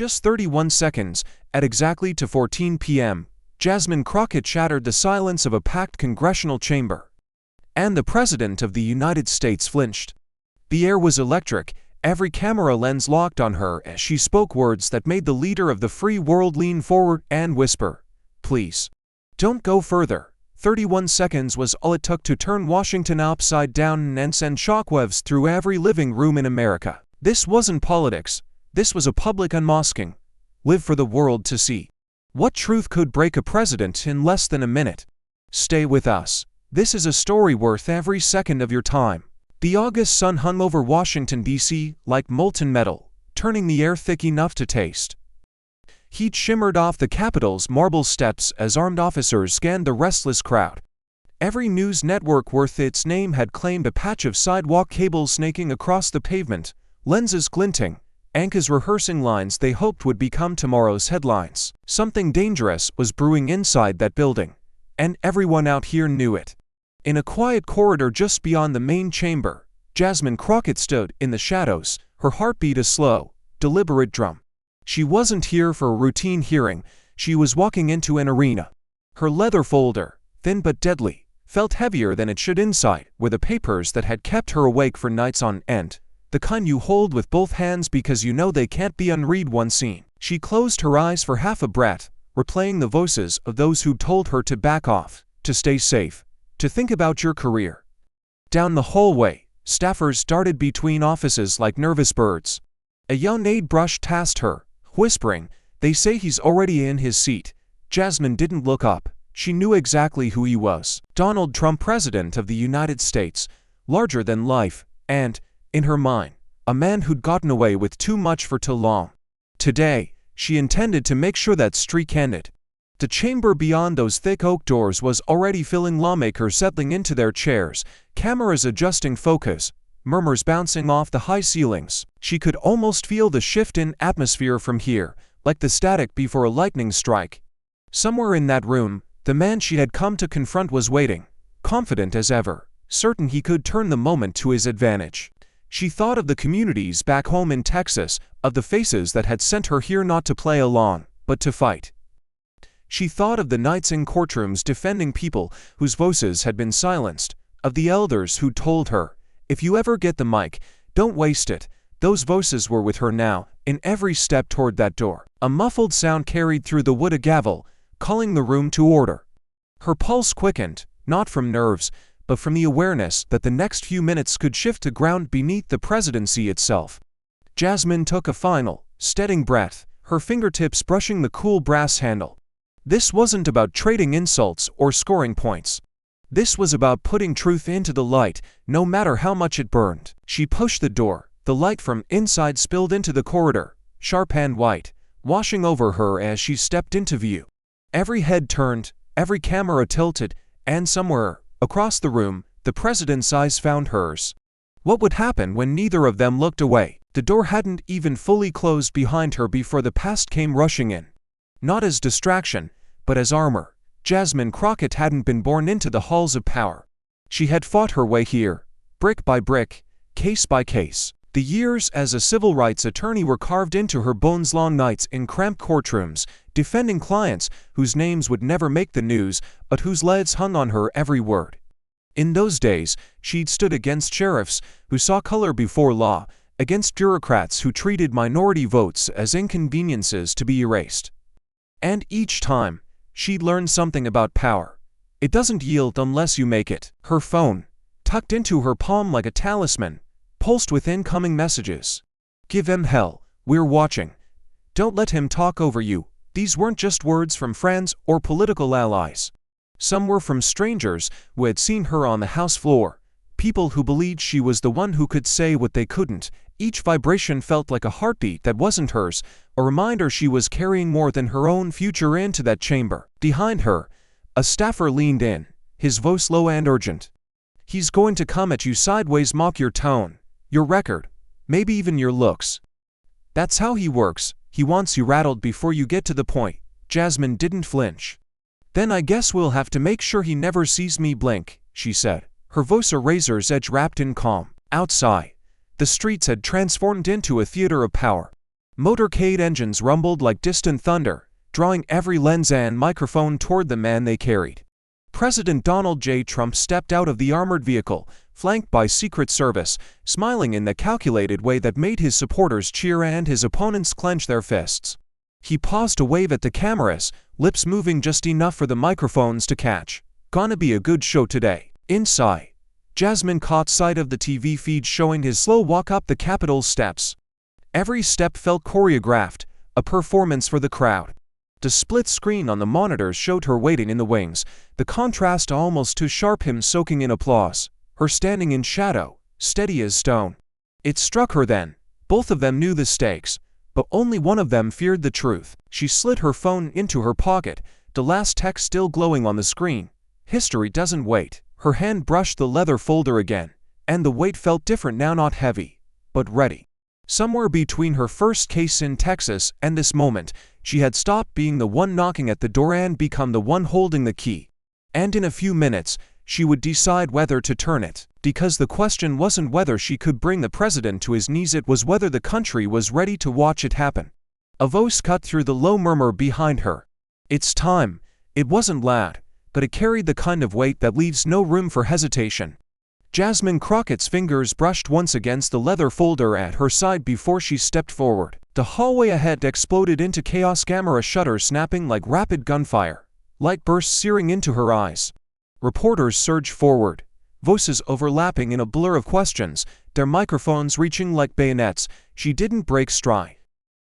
just 31 seconds, at exactly 2:14 p.m., Jasmine Crockett shattered the silence of a packed congressional chamber. And the President of the United States flinched. The air was electric, every camera lens locked on her as she spoke words that made the leader of the free world lean forward and whisper, "Please, don't go further." 31 seconds was all it took to turn Washington upside down and send shockwaves through every living room in America. This wasn't politics. This was a public unmasking. Live for the world to see. What truth could break a president in less than a minute? Stay with us. This is a story worth every second of your time. The August sun hung over Washington, D.C., like molten metal, turning the air thick enough to taste. Heat shimmered off the Capitol's marble steps as armed officers scanned the restless crowd. Every news network worth its name had claimed a patch of sidewalk cables snaking across the pavement, lenses glinting, anchors rehearsing lines they hoped would become tomorrow's headlines. Something dangerous was brewing inside that building, and everyone out here knew it. In a quiet corridor just beyond the main chamber, Jasmine Crockett stood in the shadows, her heartbeat a slow, deliberate drum. She wasn't here for a routine hearing, she was walking into an arena. Her leather folder, thin but deadly, felt heavier than it should. Inside were the papers that had kept her awake for nights on end, the kind you hold with both hands because you know they can't be unread one scene. She closed her eyes for half a breath, replaying the voices of those who told her to back off, to stay safe, to think about your career. Down the hallway, staffers darted between offices like nervous birds. A young aide brushed past her, whispering, "They say he's already in his seat." Jasmine didn't look up. She knew exactly who he was. Donald Trump, President of the United States, larger than life, and, in her mind, a man who'd gotten away with too much for too long. Today, she intended to make sure that streak ended. The chamber beyond those thick oak doors was already filling, lawmakers settling into their chairs, cameras adjusting focus, murmurs bouncing off the high ceilings. She could almost feel the shift in atmosphere from here, like the static before a lightning strike. Somewhere in that room, the man she had come to confront was waiting, confident as ever, certain he could turn the moment to his advantage. She thought of the communities back home in Texas, of the faces that had sent her here not to play along, but to fight. She thought of the nights in courtrooms defending people whose voices had been silenced, of the elders who told her, "If you ever get the mic, don't waste it." Those voices were with her now, in every step toward that door. A muffled sound carried through the wood, a gavel, calling the room to order. Her pulse quickened, not from nerves, but from the awareness that the next few minutes could shift to ground beneath the presidency itself. Jasmine took a final, steadying breath, her fingertips brushing the cool brass handle. This wasn't about trading insults or scoring points. This was about putting truth into the light, no matter how much it burned. She pushed the door. The light from inside spilled into the corridor, sharp and white, washing over her as she stepped into view. Every head turned, every camera tilted, and somewhere, across the room, the president's eyes found hers. What would happen when neither of them looked away? The door hadn't even fully closed behind her before the past came rushing in. Not as distraction, but as armor. Jasmine Crockett hadn't been born into the halls of power. She had fought her way here, brick by brick, case by case. The years as a civil rights attorney were carved into her bones, long nights in cramped courtrooms, defending clients whose names would never make the news, but whose lives hung on her every word. In those days, she'd stood against sheriffs who saw color before law, against bureaucrats who treated minority votes as inconveniences to be erased. And each time, she'd learned something about power. It doesn't yield unless you make it. Her phone, tucked into her palm like a talisman, pulsed with incoming messages. "Give him hell, we're watching. Don't let him talk over you." These weren't just words from friends or political allies. Some were from strangers who had seen her on the House floor, people who believed she was the one who could say what they couldn't. Each vibration felt like a heartbeat that wasn't hers, a reminder she was carrying more than her own future into that chamber. Behind her, a staffer leaned in, his voice low and urgent. "He's going to come at you sideways, mock your tone, your record, maybe even your looks. That's how he works. He wants you rattled before you get to the point." Jasmine didn't flinch. "Then I guess we'll have to make sure he never sees me blink," she said, her voice a razor's edge wrapped in calm. Outside, the streets had transformed into a theater of power. Motorcade engines rumbled like distant thunder, drawing every lens and microphone toward the man they carried. President Donald J. Trump stepped out of the armored vehicle, flanked by Secret Service, smiling in the calculated way that made his supporters cheer and his opponents clench their fists. He paused to wave at the cameras, lips moving just enough for the microphones to catch. "Gonna be a good show today." Inside, Jasmine caught sight of the TV feed showing his slow walk up the Capitol steps. Every step felt choreographed, a performance for the crowd. The split screen on the monitors showed her waiting in the wings, the contrast almost too sharp, him soaking in applause, her standing in shadow, steady as stone. It struck her then. Both of them knew the stakes, but only one of them feared the truth. She slid her phone into her pocket, the last text still glowing on the screen. "History doesn't wait." Her hand brushed the leather folder again, and the weight felt different now, not heavy, but ready. Somewhere between her first case in Texas and this moment, she had stopped being the one knocking at the door and become the one holding the key. And in a few minutes, she would decide whether to turn it. Because the question wasn't whether she could bring the president to his knees, it was whether the country was ready to watch it happen. A voice cut through the low murmur behind her. "It's time." It wasn't loud, but it carried the kind of weight that leaves no room for hesitation. Jasmine Crockett's fingers brushed once against the leather folder at her side before she stepped forward. The hallway ahead exploded into chaos, camera shutters snapping like rapid gunfire. Light burst searing into her eyes. Reporters surged forward, voices overlapping in a blur of questions, their microphones reaching like bayonets. She didn't break stride.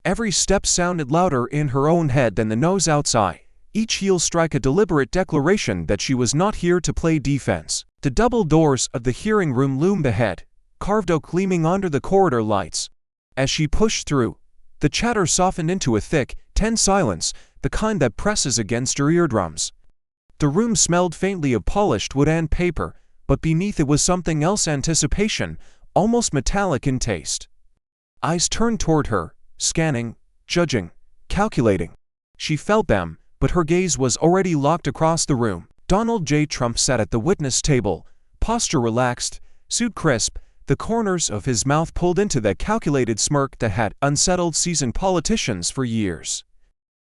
Every step sounded louder in her own head than the noise outside. Each heel strike a deliberate declaration that she was not here to play defense. The double doors of the hearing room loomed ahead, carved oak gleaming under the corridor lights. As she pushed through, the chatter softened into a thick, tense silence, the kind that presses against your eardrums. The room smelled faintly of polished wood and paper, but beneath it was something else: anticipation, almost metallic in taste. Eyes turned toward her, scanning, judging, calculating. She felt them, but her gaze was already locked across the room. Donald J. Trump sat at the witness table, posture relaxed, suit crisp, the corners of his mouth pulled into that calculated smirk that had unsettled seasoned politicians for years.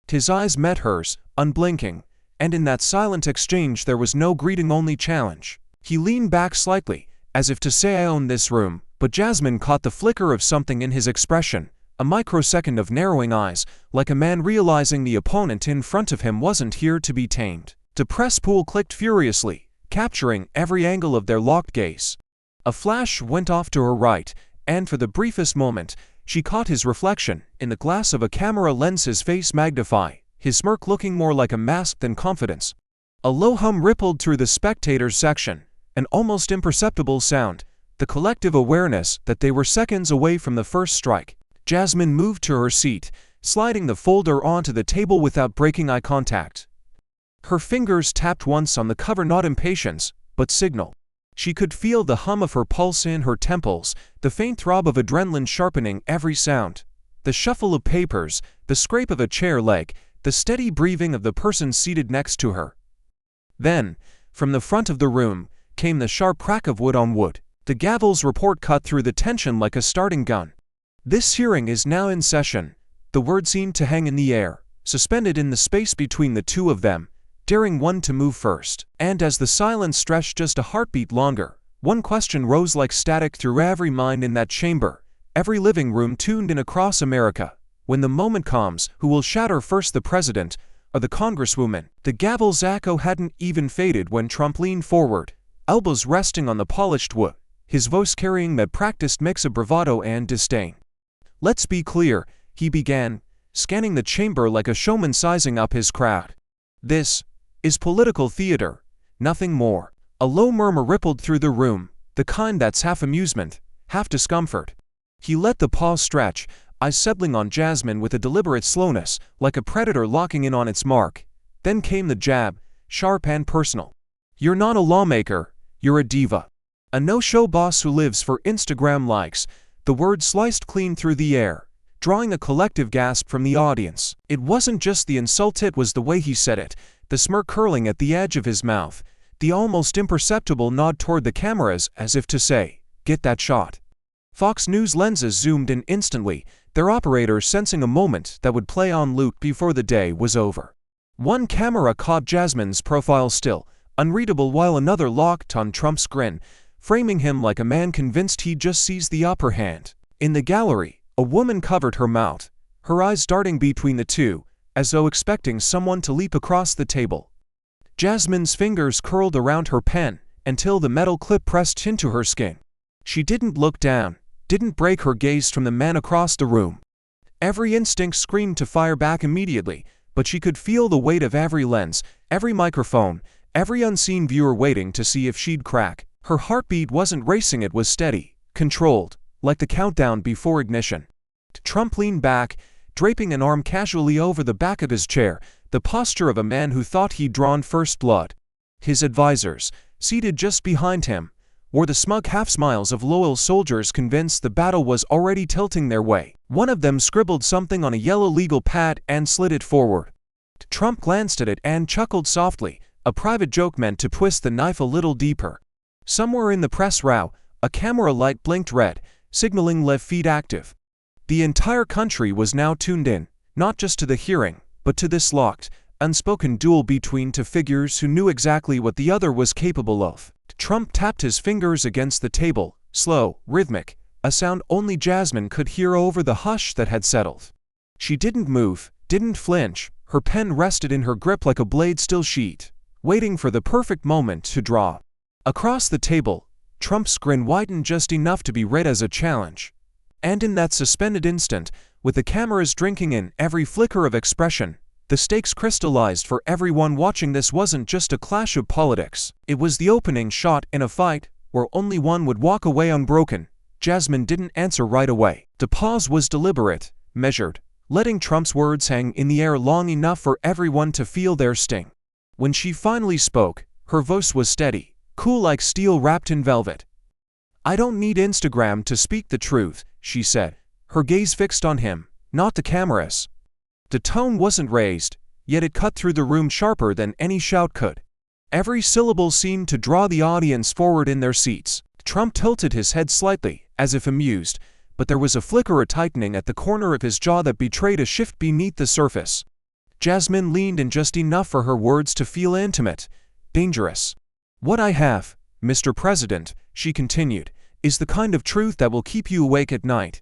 His eyes met hers, unblinking, and in that silent exchange there was no greeting, only challenge. He leaned back slightly, as if to say, "I own this room," but Jasmine caught the flicker of something in his expression, a microsecond of narrowing eyes, like a man realizing the opponent in front of him wasn't here to be tamed. The press pool clicked furiously, capturing every angle of their locked gaze. A flash went off to her right, and for the briefest moment, she caught his reflection in the glass of a camera lens, his face magnified, his smirk looking more like a mask than confidence. A low hum rippled through the spectators section, an almost imperceptible sound, the collective awareness that they were seconds away from the first strike. Jasmine moved to her seat, sliding the folder onto the table without breaking eye contact. Her fingers tapped once on the cover, not impatience, but signal. She could feel the hum of her pulse in her temples, the faint throb of adrenaline sharpening every sound. The shuffle of papers, the scrape of a chair leg, the steady breathing of the person seated next to her. Then, from the front of the room, came the sharp crack of wood on wood. The gavel's report cut through the tension like a starting gun. "This hearing is now in session." The word seemed to hang in the air, suspended in the space between the two of them, daring one to move first. And as the silence stretched just a heartbeat longer, one question rose like static through every mind in that chamber, every living room tuned in across America. When the moment comes, who will shatter first, the president or the congresswoman? The gavel's echo hadn't even faded when Trump leaned forward, elbows resting on the polished wood, his voice carrying that practiced mix of bravado and disdain. "Let's be clear," he began, scanning the chamber like a showman sizing up his crowd. "This is political theater, nothing more." A low murmur rippled through the room, the kind that's half amusement, half discomfort. He let the pause stretch, eyes settling on Jasmine with a deliberate slowness, like a predator locking in on its mark. Then came the jab, sharp and personal. "You're not a lawmaker, you're a diva. A no-show boss who lives for Instagram likes." The word sliced clean through the air, drawing a collective gasp from the audience. It wasn't just the insult, it was the way he said it, the smirk curling at the edge of his mouth, the almost imperceptible nod toward the cameras as if to say, "Get that shot." Fox News lenses zoomed in instantly, their operators sensing a moment that would play on loop before the day was over. One camera caught Jasmine's profile still, unreadable, while another locked on Trump's grin, framing him like a man convinced he'd just seized the upper hand. In the gallery, a woman covered her mouth, her eyes darting between the two, as though expecting someone to leap across the table. Jasmine's fingers curled around her pen until the metal clip pressed into her skin. She didn't look down, didn't break her gaze from the man across the room. Every instinct screamed to fire back immediately, but she could feel the weight of every lens, every microphone, every unseen viewer waiting to see if she'd crack. Her heartbeat wasn't racing, it was steady, controlled, like the countdown before ignition. Trump leaned back, draping an arm casually over the back of his chair, the posture of a man who thought he'd drawn first blood. His advisors, seated just behind him, wore the smug half-smiles of loyal soldiers convinced the battle was already tilting their way. One of them scribbled something on a yellow legal pad and slid it forward. Trump glanced at it and chuckled softly, a private joke meant to twist the knife a little deeper. Somewhere in the press row, a camera light blinked red, signaling live feed active. The entire country was now tuned in, not just to the hearing, but to this locked, unspoken duel between two figures who knew exactly what the other was capable of. Trump tapped his fingers against the table, slow, rhythmic, a sound only Jasmine could hear over the hush that had settled. She didn't move, didn't flinch, her pen rested in her grip like a blade-still sheet, waiting for the perfect moment to draw. Across the table, Trump's grin widened just enough to be read as a challenge. And in that suspended instant, with the cameras drinking in every flicker of expression, the stakes crystallized for everyone watching. This wasn't just a clash of politics. It was the opening shot in a fight where only one would walk away unbroken. Jasmine didn't answer right away. The pause was deliberate, measured, letting Trump's words hang in the air long enough for everyone to feel their sting. When she finally spoke, her voice was steady, cool like steel wrapped in velvet. "I don't need Instagram to speak the truth," she said, her gaze fixed on him, not the cameras. The tone wasn't raised, yet it cut through the room sharper than any shout could. Every syllable seemed to draw the audience forward in their seats. Trump tilted his head slightly, as if amused, but there was a flicker, a tightening at the corner of his jaw that betrayed a shift beneath the surface. Jasmine leaned in just enough for her words to feel intimate, dangerous. "What I have, Mr. President," she continued, "is the kind of truth that will keep you awake at night.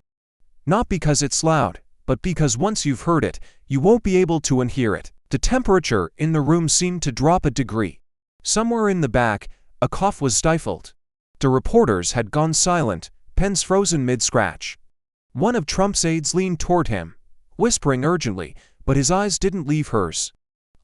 Not because it's loud, but because once you've heard it, you won't be able to unhear it." The temperature in the room seemed to drop a degree. Somewhere in the back, a cough was stifled. The reporters had gone silent, pens frozen mid-scratch. One of Trump's aides leaned toward him, whispering urgently, but his eyes didn't leave hers.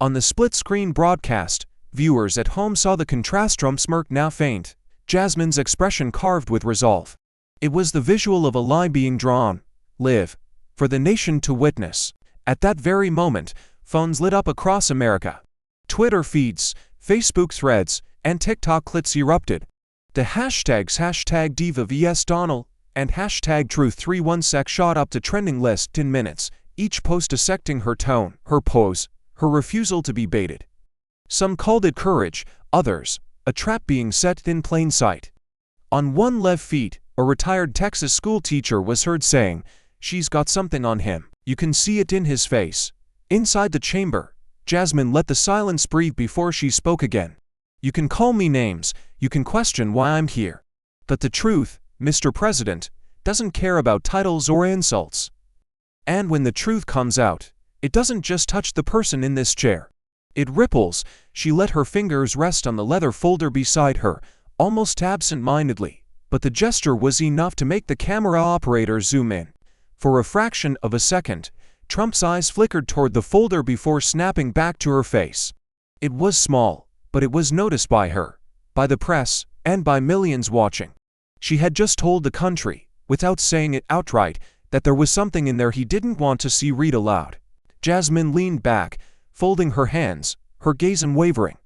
On the split-screen broadcast, viewers at home saw the contrast. Trump's smirk now faint, Jasmine's expression carved with resolve. It was the visual of a lie being drawn, live, for the nation to witness. At that very moment, phones lit up across America. Twitter feeds, Facebook threads, and TikTok clips erupted. The hashtags #Diva vs Donald and #Truth316 shot up the trending list in minutes, each post dissecting her tone, her pose, her refusal to be baited. Some called it courage, others, a trap being set in plain sight. On one left feed, a retired Texas school teacher was heard saying, "She's got something on him. You can see it in his face." Inside the chamber, Jasmine let the silence breathe before she spoke again. "You can call me names, you can question why I'm here. But the truth, Mr. President, doesn't care about titles or insults. And when the truth comes out, it doesn't just touch the person in this chair. It ripples." She let her fingers rest on the leather folder beside her, almost absent-mindedly, but the gesture was enough to make the camera operator zoom in. For a fraction of a second, Trump's eyes flickered toward the folder before snapping back to her face. It was small, but it was noticed by her, by the press, and by millions watching. She had just told the country, without saying it outright, that there was something in there he didn't want to see read aloud. Jasmine leaned back, folding her hands, her gaze unwavering.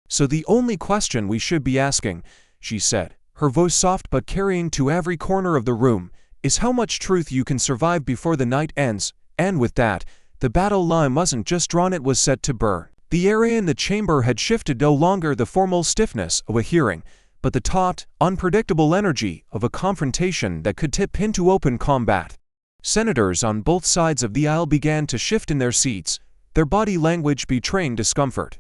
"So the only question we should be asking," she said, her voice soft but carrying to every corner of the room, "is how much truth you can survive before the night ends." And with that, the battle line wasn't just drawn, it was set to burn. The area in the chamber had shifted, no longer the formal stiffness of a hearing, but the taut, unpredictable energy of a confrontation that could tip into open combat. Senators on both sides of the aisle began to shift in their seats, their body language betraying discomfort.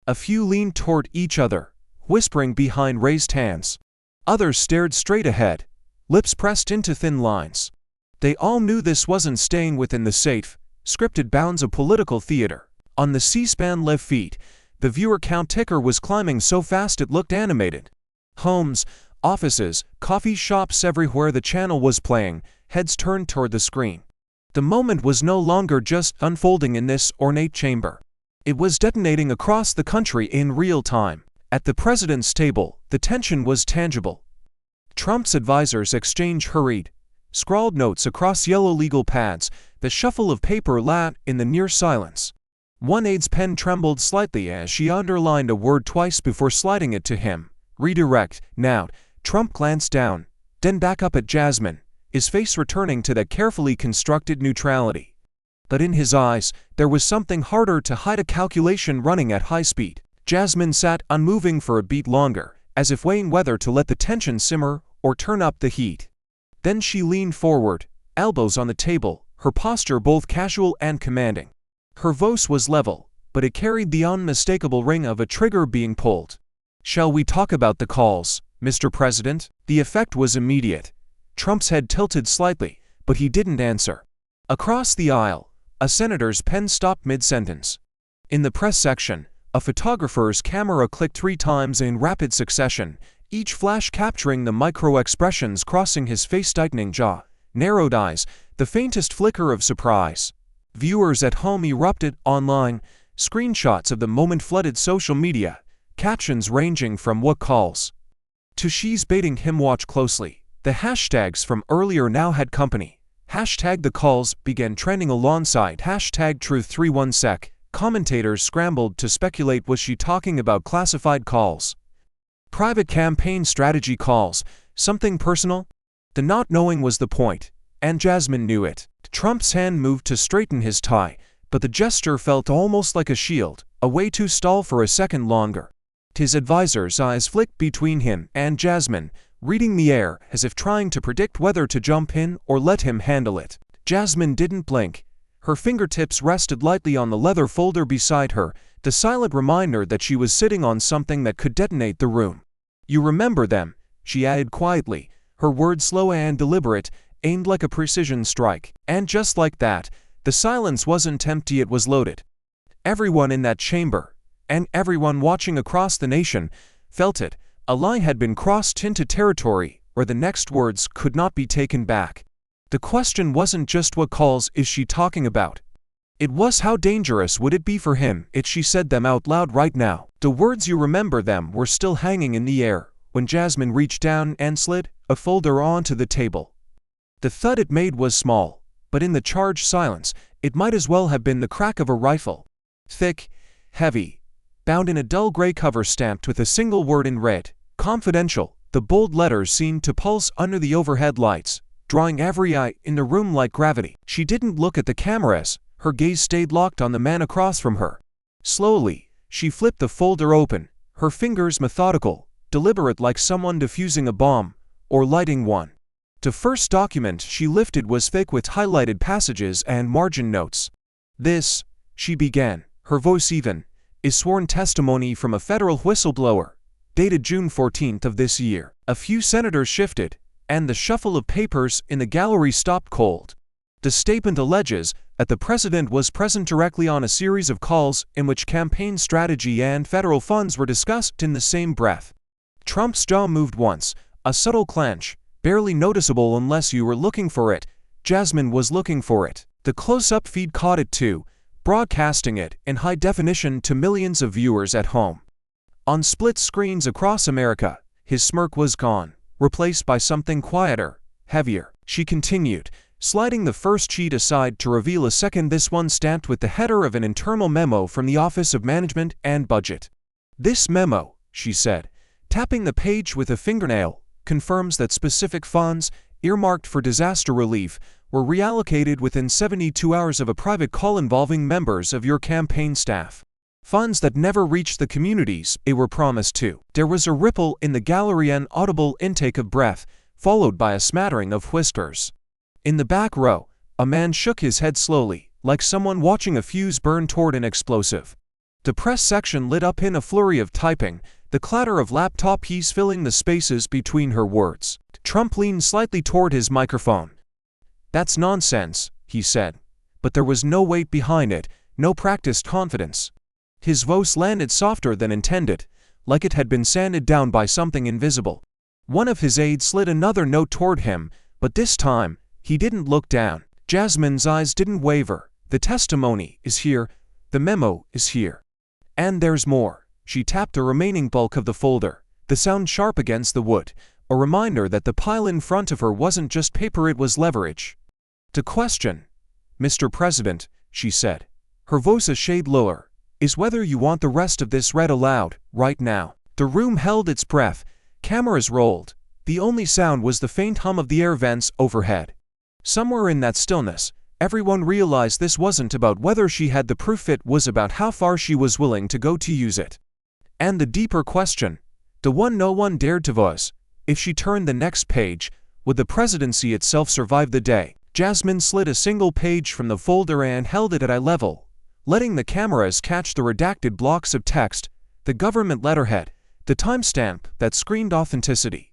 A few leaned toward each other, whispering behind raised hands. Others stared straight ahead, lips pressed into thin lines. They all knew this wasn't staying within the safe, scripted bounds of political theater. On the C-SPAN live feed, the viewer count ticker was climbing so fast it looked animated. Homes, offices, coffee shops everywhere the channel was playing, heads turned toward the screen. The moment was no longer just unfolding in this ornate chamber. It was detonating across the country in real time. At the president's table, the tension was tangible. Trump's advisors exchanged hurried, scrawled notes across yellow legal pads, the shuffle of paper loud in the near silence. One aide's pen trembled slightly as she underlined a word twice before sliding it to him. Redirect, now. Trump glanced down, then back up at Jasmine, his face returning to that carefully constructed neutrality. But in his eyes, there was something harder to hide, a calculation running at high speed. Jasmine sat unmoving for a beat longer, as if weighing whether to let the tension simmer or turn up the heat. Then she leaned forward, elbows on the table, her posture both casual and commanding. Her voice was level, but it carried the unmistakable ring of a trigger being pulled. "Shall we talk about the calls, Mr. President?" The effect was immediate. Trump's head tilted slightly, but he didn't answer. Across the aisle, a senator's pen stopped mid-sentence. In the press section, a photographer's camera clicked 3 times in rapid succession, each flash capturing the micro-expressions crossing his face: tightening jaw, narrowed eyes, the faintest flicker of surprise. Viewers at home erupted online, screenshots of the moment flooded social media, captions ranging from "what calls" to "she's baiting him, watch closely." The hashtags from earlier now had company. Hashtag the calls began trending alongside hashtag truth31sec. Commentators scrambled to speculate, was she talking about classified calls, private campaign strategy calls, something personal? The not knowing was the point, and Jasmine knew it. Trump's hand moved to straighten his tie, but the gesture felt almost like a shield, a way to stall for a second longer. His advisor's eyes flicked between him and Jasmine, reading the air as if trying to predict whether to jump in or let him handle it. Jasmine didn't blink. Her fingertips rested lightly on the leather folder beside her, the silent reminder that she was sitting on something that could detonate the room. "You remember them," she added quietly, her words slow and deliberate, aimed like a precision strike. And just like that, the silence wasn't empty, it was loaded. Everyone in that chamber, and everyone watching across the nation, felt it. A line had been crossed into territory where the next words could not be taken back. The question wasn't just what calls is she talking about. It was how dangerous would it be for him if she said them out loud right now. The words "you remember them" were still hanging in the air when Jasmine reached down and slid a folder onto the table. The thud it made was small, but in the charged silence, it might as well have been the crack of a rifle. Thick, heavy, bound in a dull gray cover stamped with a single word in red, "confidential." The bold letters seemed to pulse under the overhead lights, drawing every eye in the room like gravity. She didn't look at the cameras, her gaze stayed locked on the man across from her. Slowly, she flipped the folder open, her fingers methodical, deliberate, like someone defusing a bomb or lighting one. The first document she lifted was thick with highlighted passages and margin notes. "This," she began, her voice even, "is sworn testimony from a federal whistleblower, dated June 14th of this year." A few senators shifted, and the shuffle of papers in the gallery stopped cold. The statement alleges that the president was present directly on a series of calls in which campaign strategy and federal funds were discussed in the same breath. Trump's jaw moved once, a subtle clench, barely noticeable unless you were looking for it. Jasmine was looking for it. The close-up feed caught it too, broadcasting it in high definition to millions of viewers at home. On split screens across America, his smirk was gone, replaced by something quieter, heavier. She continued, sliding the first sheet aside to reveal a second, this one stamped with the header of an internal memo from the Office of Management and Budget. "This memo," she said, tapping the page with a fingernail, "confirms that specific funds, earmarked for disaster relief, were reallocated within 72 hours of a private call involving members of your campaign staff. Funds that never reached the communities they were promised to." There was a ripple in the gallery, an audible intake of breath, followed by a smattering of whispers. In the back row, A man shook his head slowly, like someone watching a fuse burn toward an explosive. The press section lit up in a flurry of typing, the clatter of laptop keys filling the spaces between her words. Trump leaned slightly toward his microphone. "That's nonsense," he said. But there was no weight behind it, no practiced confidence. His voice landed softer than intended, like it had been sanded down by something invisible. One of his aides slid another note toward him, but this time, he didn't look down. Jasmine's eyes didn't waver. "The testimony is here. The memo is here. And there's more." She tapped the remaining bulk of the folder, the sound sharp against the wood, a reminder that the pile in front of her wasn't just paper, it was leverage. "The question, Mr. President," she said, her voice a shade lower, "is whether you want the rest of this read aloud, right now." The room held its breath. Cameras rolled. The only sound was the faint hum of the air vents overhead. Somewhere in that stillness, everyone realized this wasn't about whether she had the proof, it was about how far she was willing to go to use it. And the deeper question, the one no one dared to voice, if she turned the next page, would the presidency itself survive the day? Jasmine slid a single page from the folder and held it at eye level, letting the cameras catch the redacted blocks of text, the government letterhead, the timestamp that screamed authenticity.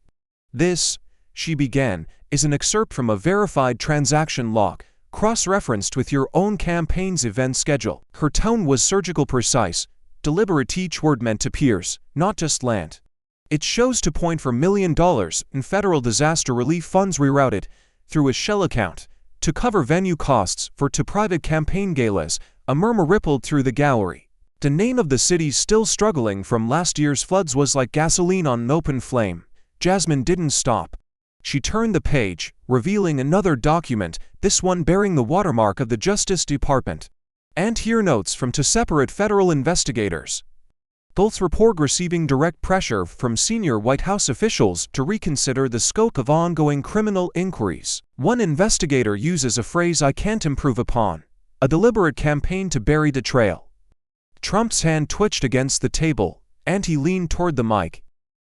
"This," she began, "is an excerpt from a verified transaction log, cross-referenced with your own campaign's event schedule." Her tone was surgical precise, deliberate, each word meant to pierce, not just land. "It shows to point for $1 million in federal disaster relief funds rerouted through a shell account to cover venue costs for two private campaign galas." A murmur rippled through the gallery. The name of the city still struggling from last year's floods was like gasoline on an open flame. Jasmine didn't stop. She turned the page, revealing another document, this one bearing the watermark of the Justice Department. "And here notes from two separate federal investigators. Both report receiving direct pressure from senior White House officials to reconsider the scope of ongoing criminal inquiries. One investigator uses a phrase I can't improve upon. A deliberate campaign to bury the trail." Trump's hand twitched against the table, and he leaned toward the mic.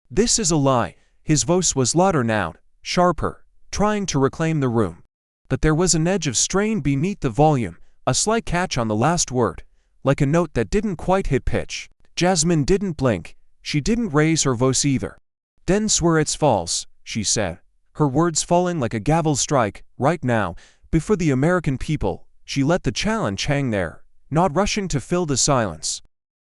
"This is a lie." His voice was louder now, sharper, trying to reclaim the room. But there was an edge of strain beneath the volume, a slight catch on the last word, like a note that didn't quite hit pitch. Jasmine didn't blink. She didn't raise her voice either. "Then swear it's false," she said, her words falling like a gavel strike. Right now, before the American people, she let the challenge hang there, not rushing to fill the silence.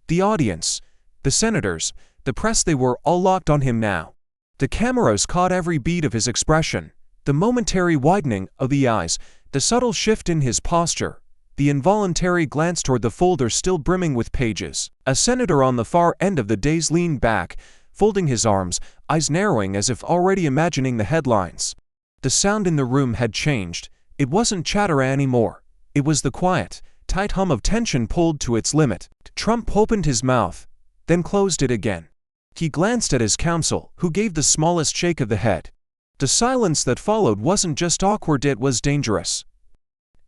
The audience, the senators, the press, they were all locked on him now. The cameras caught every beat of his expression, the momentary widening of the eyes, the subtle shift in his posture, the involuntary glance toward the folder still brimming with pages. A senator on the far end of the dais leaned back, folding his arms, eyes narrowing as if already imagining the headlines. The sound in the room had changed. It wasn't chatter anymore. It was the quiet, tight hum of tension pulled to its limit. Trump opened his mouth, then closed it again. He glanced at his counsel, who gave the smallest shake of the head. The silence that followed wasn't just awkward, it was dangerous.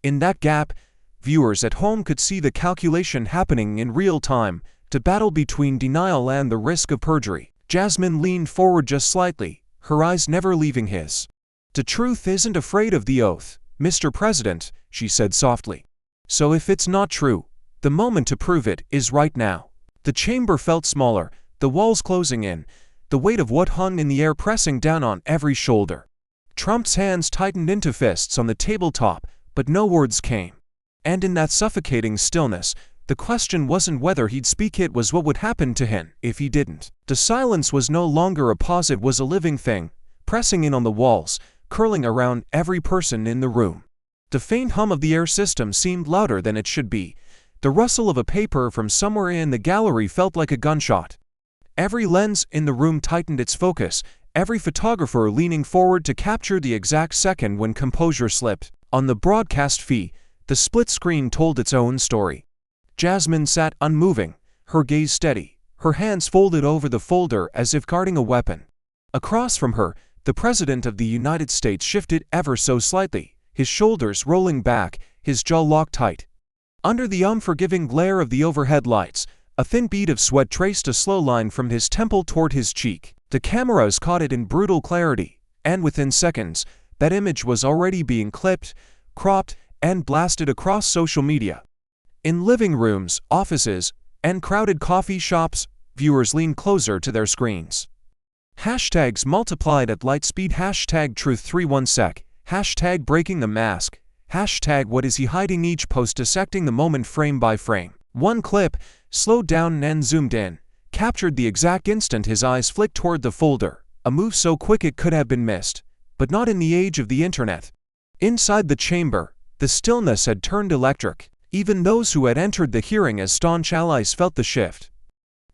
In that gap, viewers at home could see the calculation happening in real time, the battle between denial and the risk of perjury. Jasmine leaned forward just slightly, her eyes never leaving his. "The truth isn't afraid of the oath, Mr. President," she said softly. "So if it's not true, the moment to prove it is right now." The chamber felt smaller, the walls closing in, the weight of what hung in the air pressing down on every shoulder. Trump's hands tightened into fists on the tabletop, but no words came. And in that suffocating stillness, the question wasn't whether he'd speak, it was what would happen to him if he didn't. The silence was no longer a pause, it was a living thing, pressing in on the walls, curling around every person in the room. The faint hum of the air system seemed louder than it should be. The rustle of a paper from somewhere in the gallery felt like a gunshot. Every lens in the room tightened its focus, every photographer leaning forward to capture the exact second when composure slipped. On the broadcast feed, the split screen told its own story. Jasmine sat unmoving, her gaze steady, her hands folded over the folder as if guarding a weapon. Across from her, the President of the United States shifted ever so slightly, his shoulders rolling back, his jaw locked tight. Under the unforgiving glare of the overhead lights, a thin bead of sweat traced a slow line from his temple toward his cheek. The cameras caught it in brutal clarity, and within seconds, that image was already being clipped, cropped, and blasted across social media. In living rooms, offices, and crowded coffee shops, viewers leaned closer to their screens. Hashtags multiplied at light speed. Hashtag Truth31Sec. Hashtag Breaking the Mask. Hashtag What is he hiding? Each post dissecting the moment frame by frame. One clip, slowed down and zoomed in, captured the exact instant his eyes flicked toward the folder, a move so quick it could have been missed. But not in the age of the internet. Inside the chamber, the stillness had turned electric. Even those who had entered the hearing as staunch allies felt the shift.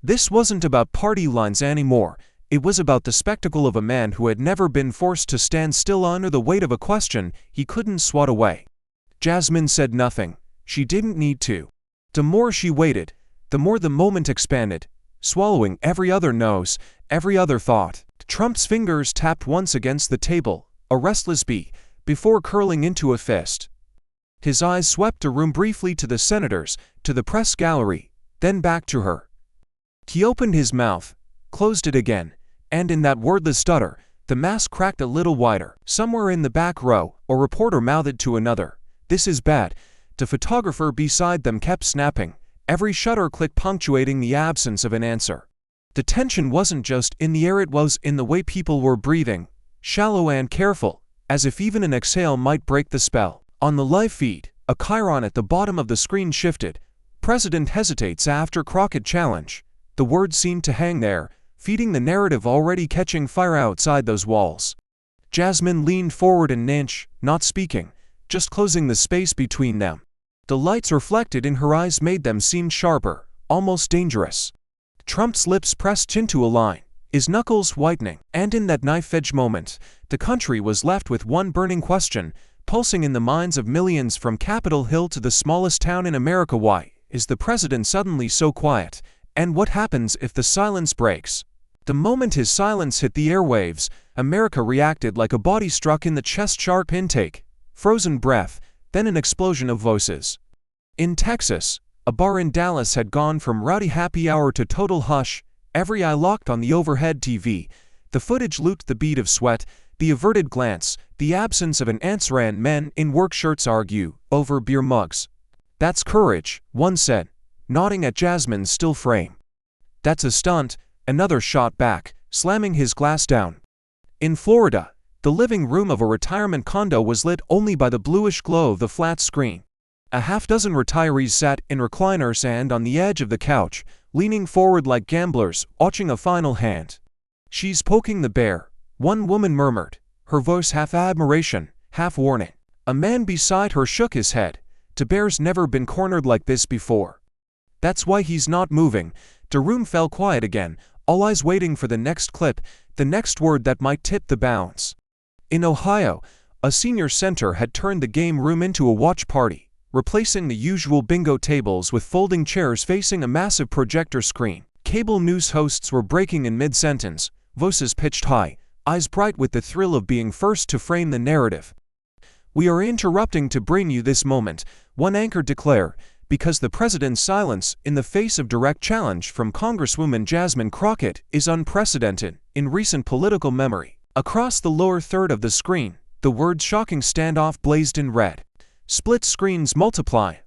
This wasn't about party lines anymore. It was about the spectacle of a man who had never been forced to stand still under the weight of a question he couldn't swat away. Jasmine said nothing. She didn't need to. The more she waited, the more the moment expanded, swallowing every other nose, every other thought. Trump's fingers tapped once against the table, a restless bee, before curling into a fist. His eyes swept the room briefly to the senators, to the press gallery, then back to her. He opened his mouth, closed it again, and in that wordless stutter, the mask cracked a little wider. Somewhere in the back row, a reporter mouthed to another, "This is bad." The photographer beside them kept snapping, every shutter click punctuating the absence of an answer. The tension wasn't just in the air, it was in the way people were breathing, shallow and careful, as if even an exhale might break the spell. On the live feed, a chyron at the bottom of the screen shifted. President hesitates after Crockett challenge. The words seemed to hang there, feeding the narrative already catching fire outside those walls. Jasmine leaned forward an inch, not speaking, just closing the space between them. The lights reflected in her eyes made them seem sharper, almost dangerous. Trump's lips pressed into a line, his knuckles whitening, and in that knife-edge moment, the country was left with one burning question, pulsing in the minds of millions from Capitol Hill to the smallest town in America. Why is the president suddenly so quiet? And what happens if the silence breaks? The moment his silence hit the airwaves, America reacted like a body struck in the chest. Sharp intake, frozen breath, then an explosion of voices. In Texas, a bar in Dallas had gone from rowdy happy hour to total hush, every eye locked on the overhead TV. The footage looped the beat of sweat, the averted glance, the absence of an answer, and men in work shirts argue over beer mugs. "That's courage," one said, nodding at Jasmine's still frame. "That's a stunt," another shot back, slamming his glass down. In Florida, the living room of a retirement condo was lit only by the bluish glow of the flat screen. A half-dozen retirees sat in recliners and on the edge of the couch, leaning forward like gamblers, watching a final hand. "She's poking the bear," one woman murmured, her voice half admiration, half warning. A man beside her shook his head. "The bear's never been cornered like this before. That's why he's not moving." The room fell quiet again, all eyes waiting for the next clip, the next word that might tip the balance. In Ohio, a senior center had turned the game room into a watch party, replacing the usual bingo tables with folding chairs facing a massive projector screen. Cable news hosts were breaking in mid-sentence, voices pitched high, eyes bright with the thrill of being first to frame the narrative. "We are interrupting to bring you this moment," one anchor declared, because the president's silence in the face of direct challenge from Congresswoman Jasmine Crockett is unprecedented in recent political memory. Across the lower third of the screen, the word "shocking standoff" blazed in red. Split screens multiply.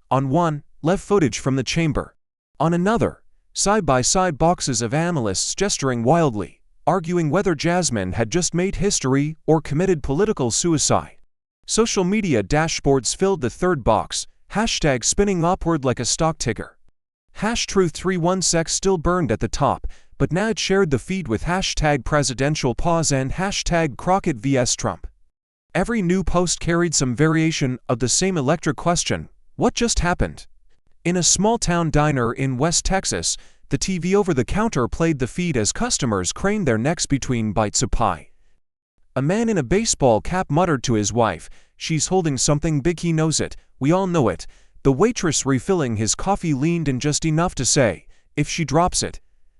On one, live footage from the chamber. On another, side-by-side boxes of analysts gesturing wildly, arguing whether Jasmine had just made history or committed political suicide. Social media dashboards filled the third box, hashtag spinning upward like a stock ticker. #Truth31Sec still burned at the top, but now it shared the feed with hashtag presidential pause and hashtag Crockett vs Trump. Every new post carried some variation of the same electric question: what just happened? In a small-town diner in West Texas, the TV over the counter played the feed as customers craned their necks between bites of pie. A man in a baseball cap muttered to his wife, "She's holding something big, he knows it, we all know it." The waitress refilling his coffee leaned in just enough to say, "If she drops it,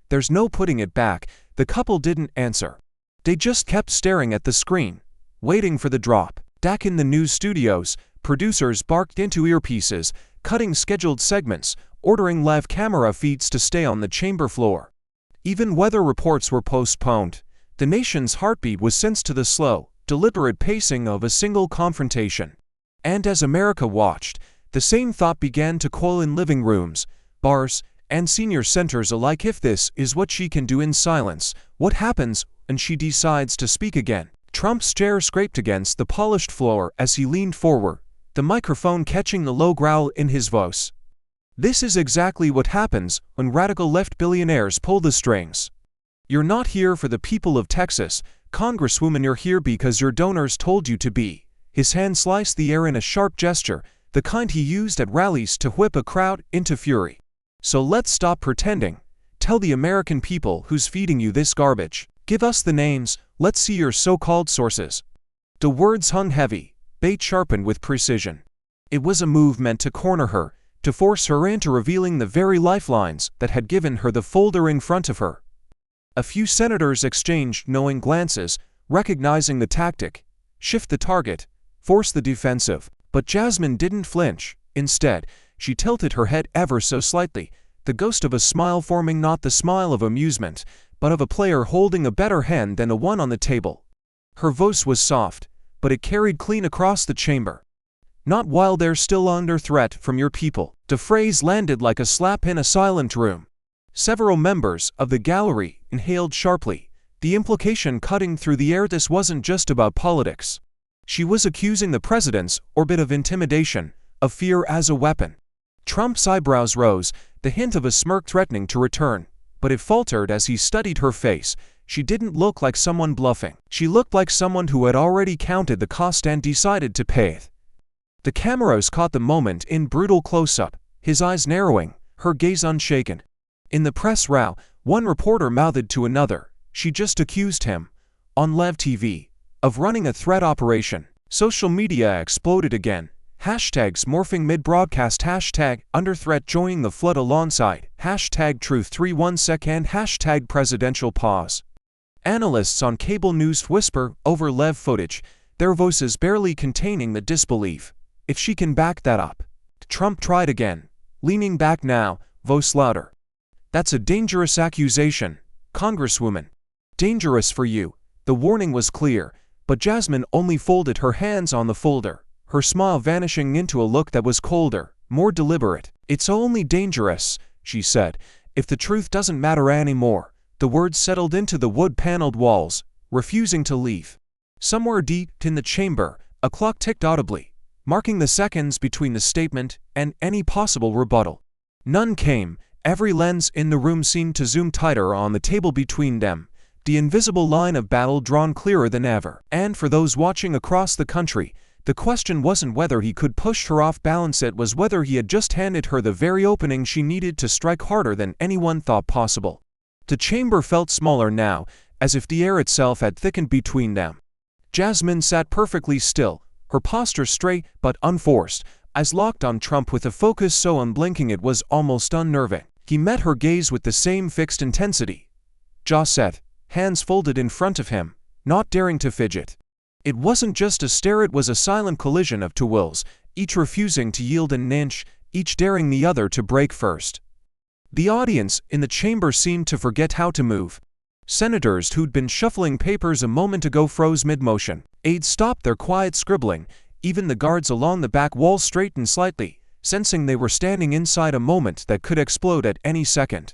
there's no putting it back." The couple didn't answer. They just kept staring at the screen, waiting for the drop. Back in the news studios, producers barked into earpieces, cutting scheduled segments, ordering live camera feeds to stay on the chamber floor. Even weather reports were postponed. The nation's heartbeat was sensed to the slow, deliberate pacing of a single confrontation. And as America watched, the same thought began to coil in living rooms, bars, and senior centers alike. If this is what she can do in silence, what happens when she decides to speak again? Trump's chair scraped against the polished floor as he leaned forward, the microphone catching the low growl in his voice. This is exactly what happens when radical left billionaires pull the strings. You're not here for the people of Texas, Congresswoman, you're here because your donors told you to be. His hand sliced the air in a sharp gesture, the kind he used at rallies to whip a crowd into fury. So let's stop pretending. Tell the American people who's feeding you this garbage. Give us the names, let's see your so-called sources. The words hung heavy, bait sharpened with precision. It was a move meant to corner her, to force her into revealing the very lifelines that had given her the folder in front of her. A few senators exchanged knowing glances, recognizing the tactic: shift the target, force the defensive. But Jasmine didn't flinch. Instead, she tilted her head ever so slightly, the ghost of a smile forming, not the smile of amusement, but of a player holding a better hand than the one on the table. Her voice was soft, but it carried clean across the chamber. Not while they're still under threat from your people. The phrase landed like a slap in a silent room. Several members of the gallery inhaled sharply, the implication cutting through the air. This wasn't just about politics. She was accusing the president's orbit of intimidation, of fear as a weapon. Trump's eyebrows rose, the hint of a smirk threatening to return, but it faltered as he studied her face. She didn't look like someone bluffing. She looked like someone who had already counted the cost and decided to pay it. The cameras caught the moment in brutal close-up, his eyes narrowing, her gaze unshaken. In the press row, one reporter mouthed to another, "She just accused him, on live TV, of running a threat operation." Social media exploded again. Hashtags morphing mid-broadcast, hashtag under threat joining the flood alongside, hashtag truth316 and hashtag presidential pause. Analysts on cable news whisper over live footage, their voices barely containing the disbelief. If she can back that up. Trump tried again, leaning back now, voice louder. "That's a dangerous accusation, Congresswoman. Dangerous for you." The warning was clear, but Jasmine only folded her hands on the folder, her smile vanishing into a look that was colder, more deliberate. "It's only dangerous," she said, "if the truth doesn't matter anymore." The words settled into the wood-paneled walls, refusing to leave. Somewhere deep in the chamber, a clock ticked audibly, marking the seconds between the statement and any possible rebuttal. None came. Every lens in the room seemed to zoom tighter on the table between them, the invisible line of battle drawn clearer than ever. And for those watching across the country, the question wasn't whether he could push her off balance, it was whether he had just handed her the very opening she needed to strike harder than anyone thought possible. The chamber felt smaller now, as if the air itself had thickened between them. Jasmine sat perfectly still, her posture straight but unforced, eyes locked on Trump with a focus so unblinking it was almost unnerving. He met her gaze with the same fixed intensity. Jaw set, hands folded in front of him, not daring to fidget. It wasn't just a stare, it was a silent collision of two wills, each refusing to yield an inch, each daring the other to break first. The audience in the chamber seemed to forget how to move. Senators who'd been shuffling papers a moment ago froze mid-motion. Aides stopped their quiet scribbling. Even the guards along the back wall straightened slightly, sensing they were standing inside a moment that could explode at any second.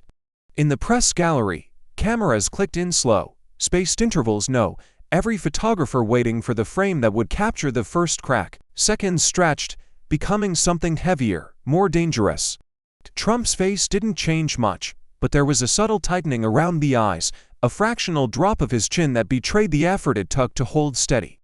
In the press gallery, cameras clicked in slow, spaced intervals, every photographer waiting for the frame that would capture the first crack. Seconds stretched, becoming something heavier, more dangerous. Trump's face didn't change much, but there was a subtle tightening around the eyes, a fractional drop of his chin that betrayed the effort it took to hold steady.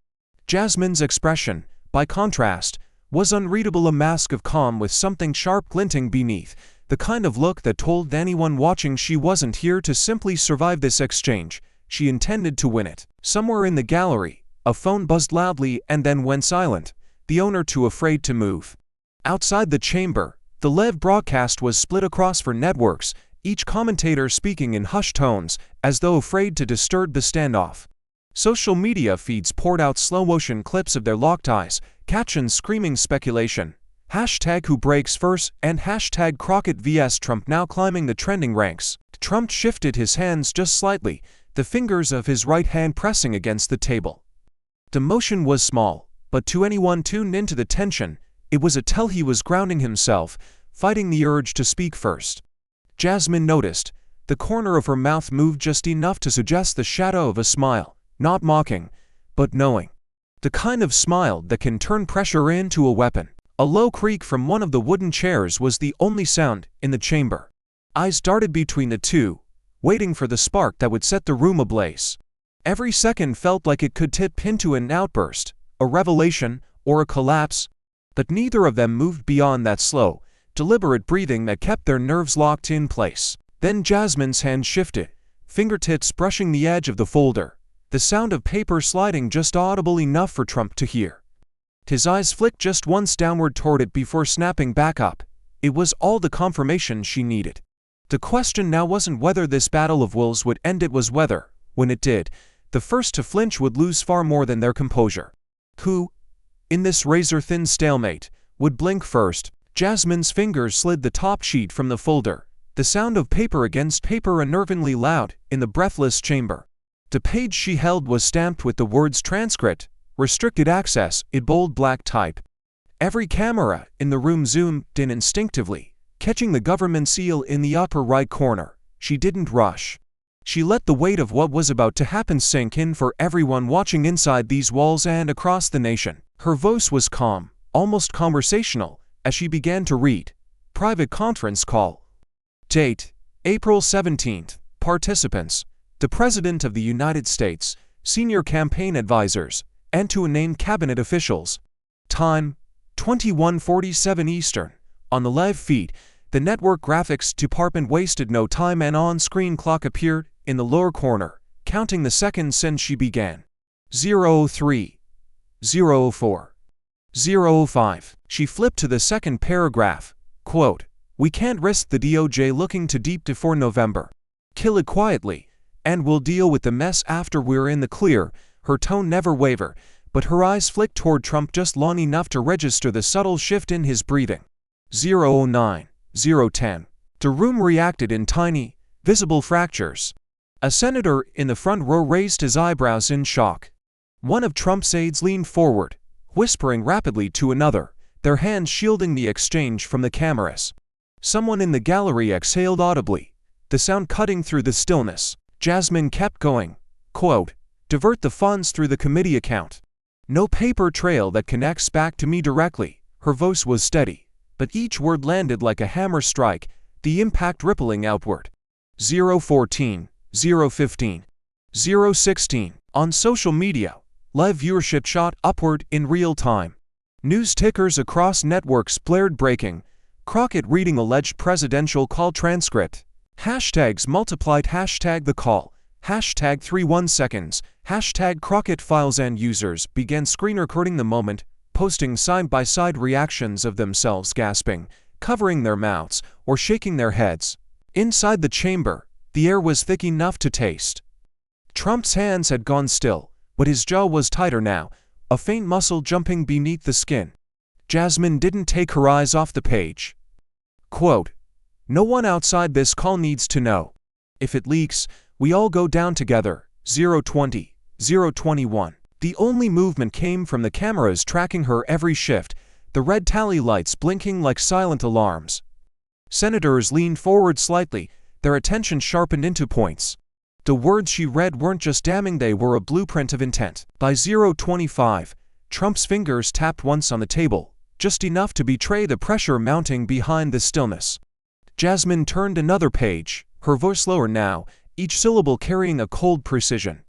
Jasmine's expression, by contrast, was unreadable, a mask of calm with something sharp glinting beneath, the kind of look that told anyone watching she wasn't here to simply survive this exchange, she intended to win it. Somewhere in the gallery, a phone buzzed loudly and then went silent, the owner too afraid to move. Outside the chamber, the live broadcast was split across four networks, each commentator speaking in hushed tones, as though afraid to disturb the standoff. Social media feeds poured out slow-motion clips of their locked eyes, captions screaming speculation, hashtag who breaks first, and hashtag Crockett vs Trump now climbing the trending ranks. Trump shifted his hands just slightly, the fingers of his right hand pressing against the table. The motion was small, But to anyone tuned into the tension, it was a tell he was grounding himself, fighting the urge to speak first. Jasmine noticed. The corner of her mouth moved just enough to suggest the shadow of a smile, not mocking, but knowing. The kind of smile that can turn pressure into a weapon. A low creak from one of the wooden chairs was the only sound in the chamber. Eyes darted between the two, waiting for the spark that would set the room ablaze. Every second felt like it could tip into an outburst, a revelation, or a collapse, but neither of them moved beyond that slow, deliberate breathing that kept their nerves locked in place. Then Jasmine's hand shifted, fingertips brushing the edge of the folder, the sound of paper sliding just audible enough for Trump to hear. His eyes flicked just once downward toward it before snapping back up. It was all the confirmation she needed. The question now wasn't whether this battle of wills would end, it was whether, when it did, the first to flinch would lose far more than their composure. Who, in this razor-thin stalemate, would blink first? Jasmine's fingers slid the top sheet from the folder, the sound of paper against paper unnervingly loud in the breathless chamber. The page she held was stamped with the words transcript, restricted access, in bold black type. Every camera in the room zoomed in instinctively, catching the government seal in the upper right corner. She didn't rush. She let the weight of what was about to happen sink in for everyone watching inside these walls and across the nation. Her voice was calm, almost conversational, as she began to read. Private conference call. Date: April 17th. Participants: the President of the United States, senior campaign advisors, and two named cabinet officials. Time: 21:47 Eastern. On the live feed, the network graphics department wasted no time. An on-screen clock appeared in the lower corner, counting the seconds since she began. 03, 04, 05. She flipped to the second paragraph. Quote, "We can't risk the DOJ looking too deep before November. Kill it quietly, and we'll deal with the mess after we're in the clear." Her tone never wavered, but her eyes flicked toward Trump just long enough to register the subtle shift in his breathing. 009, 010. The room reacted in tiny, visible fractures. A senator in the front row raised his eyebrows in shock. One of Trump's aides leaned forward, whispering rapidly to another, their hands shielding the exchange from the cameras. Someone in the gallery exhaled audibly, the sound cutting through the stillness. Jasmine kept going. Quote, "Divert the funds through the committee account. No paper trail that connects back to me directly." Her voice was steady, but each word landed like a hammer strike, the impact rippling outward. 014, 015, 016. On social media, live viewership shot upward in real time. News tickers across networks blared breaking, Crockett reading alleged presidential call transcript. Hashtags multiplied. Hashtag the call, hashtag 31 seconds, hashtag Crockett files, and users began screen recording the moment, posting side-by-side reactions of themselves gasping, covering their mouths, or shaking their heads. Inside the chamber, the air was thick enough to taste. Trump's hands had gone still, but his jaw was tighter now, a faint muscle jumping beneath the skin. Jasmine didn't take her eyes off the page. Quote, "No one outside this call needs to know. If it leaks, we all go down together." 020, 021. The only movement came from the cameras tracking her every shift, the red tally lights blinking like silent alarms. Senators leaned forward slightly, their attention sharpened into points. The words she read weren't just damning, they were a blueprint of intent. By 025, Trump's fingers tapped once on the table, just enough to betray the pressure mounting behind the stillness. Jasmine turned another page, her voice lower now, each syllable carrying a cold precision.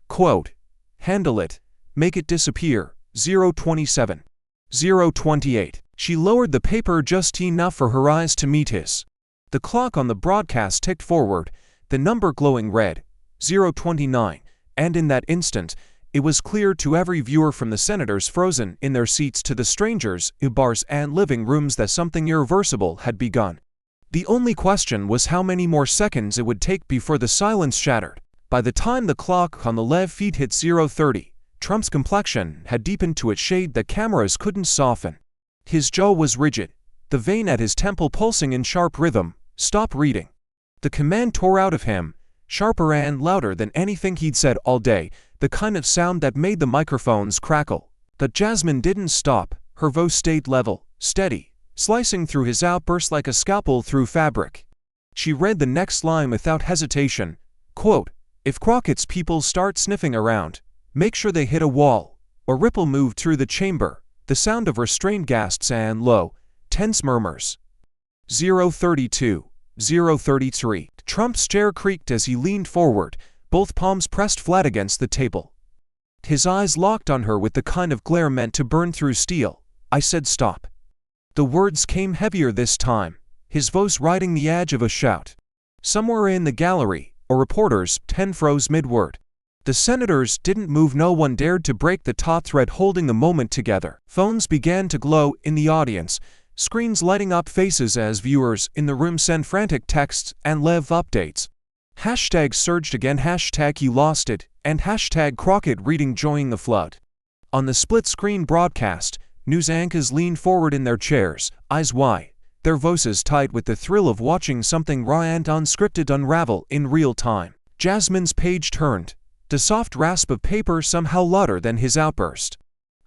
Quote, "Handle it. Make it disappear." 027, 028. She lowered the paper just enough for her eyes to meet his. The clock on the broadcast ticked forward, the number glowing red, 029, and in that instant, it was clear to every viewer, from the senators frozen in their seats to the strangers in bars and living rooms, that something irreversible had begun. The only question was how many more seconds it would take before the silence shattered. By the time the clock on the live feed hit 030, Trump's complexion had deepened to a shade that cameras couldn't soften. His jaw was rigid, the vein at his temple pulsing in sharp rhythm. "Stop reading." The command tore out of him, sharper and louder than anything he'd said all day, the kind of sound that made the microphones crackle. But Jasmine didn't stop. Her voice stayed level, steady, slicing through his outburst like a scalpel through fabric. She read the next line without hesitation. Quote, "If Crockett's people start sniffing around, make sure they hit a wall." A ripple moved through the chamber, the sound of restrained gasps and low, tense murmurs. 032, 033. Trump's chair creaked as he leaned forward, both palms pressed flat against the table. His eyes locked on her with the kind of glare meant to burn through steel. "I said stop." The words came heavier this time, his voice riding the edge of a shout. Somewhere in the gallery, a reporter's pen froze mid-word. The senators didn't move. No one dared to break the taut thread holding the moment together. Phones began to glow in the audience, screens lighting up faces as viewers in the room sent frantic texts and live updates. Hashtags surged again, hashtag he lost it, and hashtag Crockett reading joining the flood. On the split-screen broadcast, news anchors leaned forward in their chairs, eyes wide, their voices tight with the thrill of watching something raw and unscripted unravel in real time. Jasmine's page turned, the soft rasp of paper somehow louder than his outburst.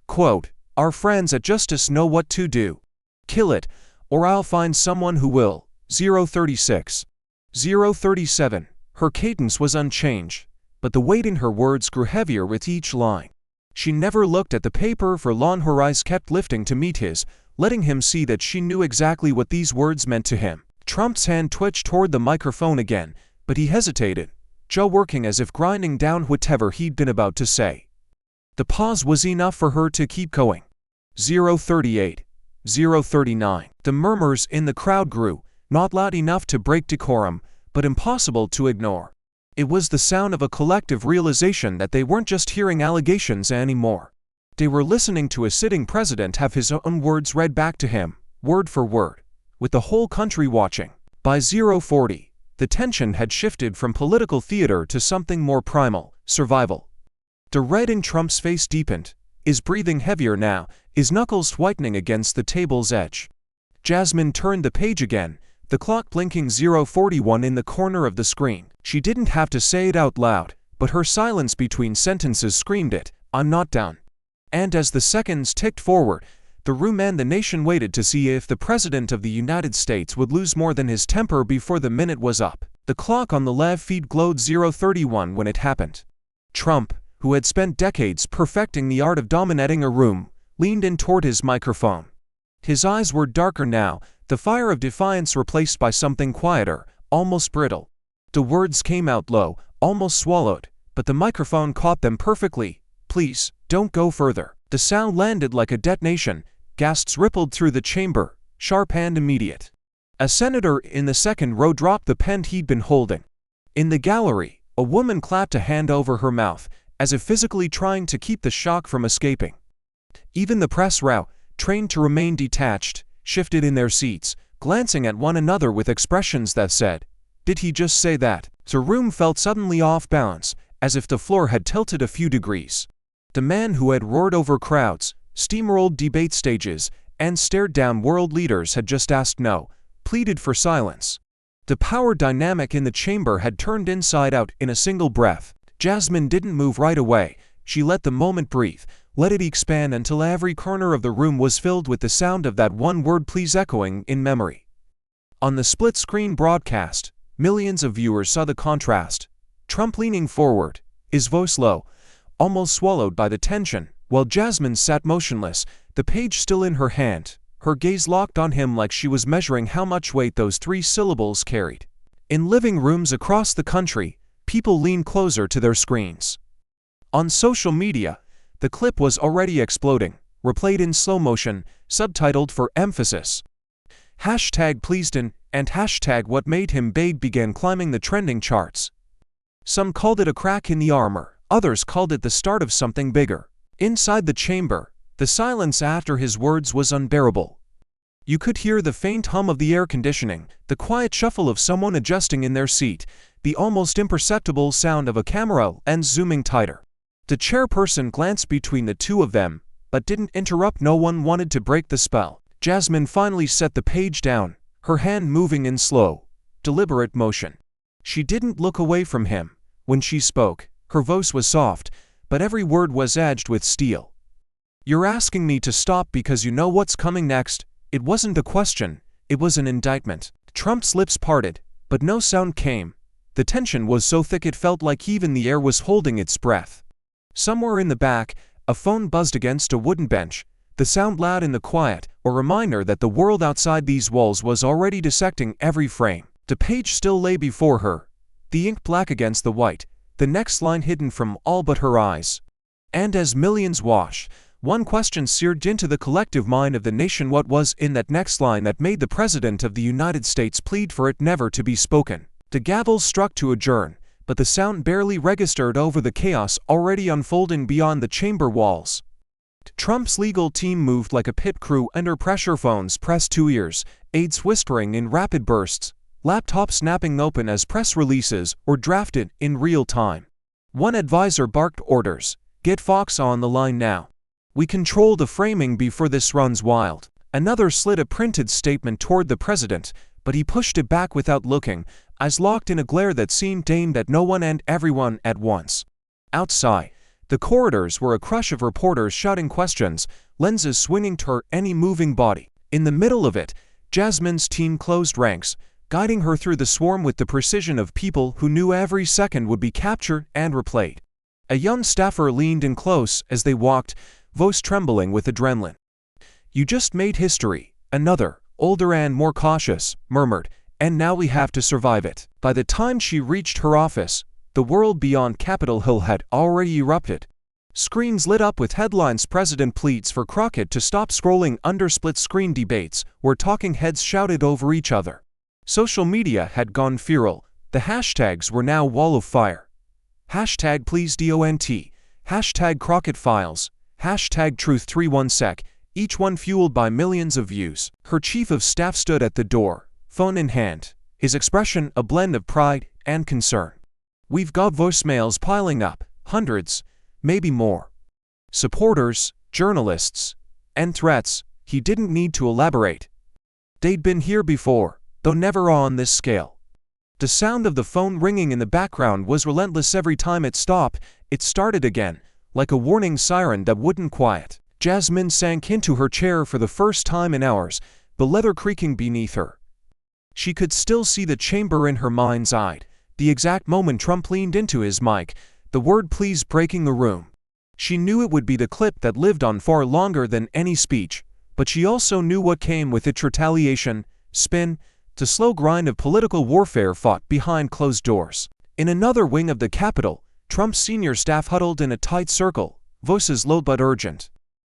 Quote, "Our friends at Justice know what to do. Kill it, or I'll find someone who will." 036. 037. Her cadence was unchanged, but the weight in her words grew heavier with each line. She never looked at the paper for long. Her eyes kept lifting to meet his, letting him see that she knew exactly what these words meant to him. Trump's hand twitched toward the microphone again, but he hesitated, jaw working as if grinding down whatever he'd been about to say. The pause was enough for her to keep going. 038. 039. The murmurs in the crowd grew, not loud enough to break decorum, but impossible to ignore. It was the sound of a collective realization that they weren't just hearing allegations anymore. They were listening to a sitting president have his own words read back to him, word for word, with the whole country watching. By 040, the tension had shifted from political theater to something more primal, survival. The red in Trump's face deepened, his breathing heavier now, his knuckles whitening against the table's edge. Jasmine turned the page again, the clock blinking 041 in the corner of the screen. She didn't have to say it out loud, but her silence between sentences screamed it, "I'm not done." And as the seconds ticked forward, the room and the nation waited to see if the President of the United States would lose more than his temper before the minute was up. The clock on the live feed glowed 031 when it happened. Trump, who had spent decades perfecting the art of dominating a room, leaned in toward his microphone. His eyes were darker now, the fire of defiance replaced by something quieter, almost brittle. The words came out low, almost swallowed, but the microphone caught them perfectly. "Please, don't go further." The sound landed like a detonation, gasps rippled through the chamber, sharp and immediate. A senator in the second row dropped the pen he'd been holding. In the gallery, a woman clapped a hand over her mouth, as if physically trying to keep the shock from escaping. Even the press row, trained to remain detached, shifted in their seats, glancing at one another with expressions that said, "Did he just say that?" The room felt suddenly off balance, as if the floor had tilted a few degrees. The man who had roared over crowds, steamrolled debate stages, and stared down world leaders had just asked no, pleaded for silence. The power dynamic in the chamber had turned inside out in a single breath. Jasmine didn't move right away. She let the moment breathe, let it expand until every corner of the room was filled with the sound of that one word "please" echoing in memory. On the split-screen broadcast, millions of viewers saw the contrast. Trump leaning forward, his voice low, almost swallowed by the tension, while Jasmine sat motionless, the page still in her hand, her gaze locked on him like she was measuring how much weight those 3 syllables carried. In living rooms across the country, people leaned closer to their screens. On social media, the clip was already exploding, replayed in slow motion, subtitled for emphasis. Hashtag pleased and hashtag what made him big began climbing the trending charts. Some called it a crack in the armor, others called it the start of something bigger. Inside the chamber, the silence after his words was unbearable. You could hear the faint hum of the air conditioning, the quiet shuffle of someone adjusting in their seat, the almost imperceptible sound of a camera lens zooming tighter. The chairperson glanced between the two of them, but didn't interrupt. No one wanted to break the spell. Jasmine finally set the page down, her hand moving in slow, deliberate motion. She didn't look away from him. When she spoke, her voice was soft, but every word was edged with steel. You're asking me to stop because you know what's coming next? It wasn't a question, it was an indictment. Trump's lips parted, but no sound came. The tension was so thick it felt like even the air was holding its breath. Somewhere in the back, a phone buzzed against a wooden bench, the sound loud in the quiet, a reminder that the world outside these walls was already dissecting every frame. The page still lay before her, the ink black against the white, the next line hidden from all but her eyes. And as millions watched, one question seared into the collective mind of the nation: what was in that next line that made the President of the United States plead for it never to be spoken? The gavel struck to adjourn, but the sound barely registered over the chaos already unfolding beyond the chamber walls. Trump's legal team moved like a pit crew under pressure, phones pressed to ears, aides whispering in rapid bursts, laptops snapping open as press releases were drafted in real time. One advisor barked orders: "Get Fox on the line now. We control the framing before this runs wild." Another slid a printed statement toward the president, but he pushed it back without looking, eyes locked in a glare that seemed aimed at no one and everyone at once. Outside, the corridors were a crush of reporters shouting questions, lenses swinging toward any moving body. In the middle of it, Jasmine's team closed ranks, guiding her through the swarm with the precision of people who knew every second would be captured and replayed. A young staffer leaned in close as they walked, voice trembling with adrenaline. "You just made history," another, older and more cautious, murmured, "and now we have to survive it." By the time she reached her office, the world beyond Capitol Hill had already erupted. Screens lit up with headlines: President pleads for Crockett to stop scrolling under split-screen debates, where talking heads shouted over each other. Social media had gone feral. The hashtags were now wall of fire. Hashtag #PleaseDONT, hashtag Crockett Files, hashtag Truth31sec, each one fueled by millions of views. Her chief of staff stood at the door, phone in hand, his expression a blend of pride and concern. "We've got voicemails piling up, hundreds, maybe more. Supporters, journalists, and threats." He didn't need to elaborate. They'd been here before, though never on this scale. The sound of the phone ringing in the background was relentless. Every time it stopped, it started again, like a warning siren that wouldn't quiet. Jasmine sank into her chair for the first time in hours, the leather creaking beneath her. She could still see the chamber in her mind's eye, the exact moment Trump leaned into his mic, the word "please" breaking the room. She knew it would be the clip that lived on far longer than any speech, but she also knew what came with it: retaliation, spin, the slow grind of political warfare fought behind closed doors. In another wing of the Capitol, Trump's senior staff huddled in a tight circle, voices low but urgent.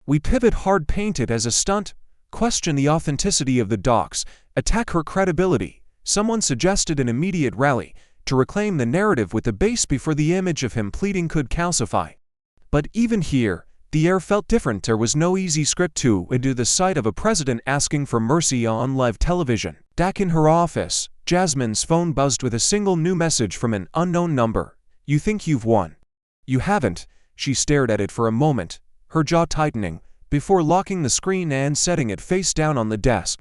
"We pivot hard," painted as a stunt, question the authenticity of the docs, attack her credibility. Someone suggested an immediate rally, to reclaim the narrative with the base before the image of him pleading could calcify. But even here, the air felt different. There was no easy script to endure the sight of a president asking for mercy on live television. Back in her office, Jasmine's phone buzzed with a single new message from an unknown number. "You think you've won. You haven't." She stared at it for a moment, her jaw tightening, before locking the screen and setting it face down on the desk.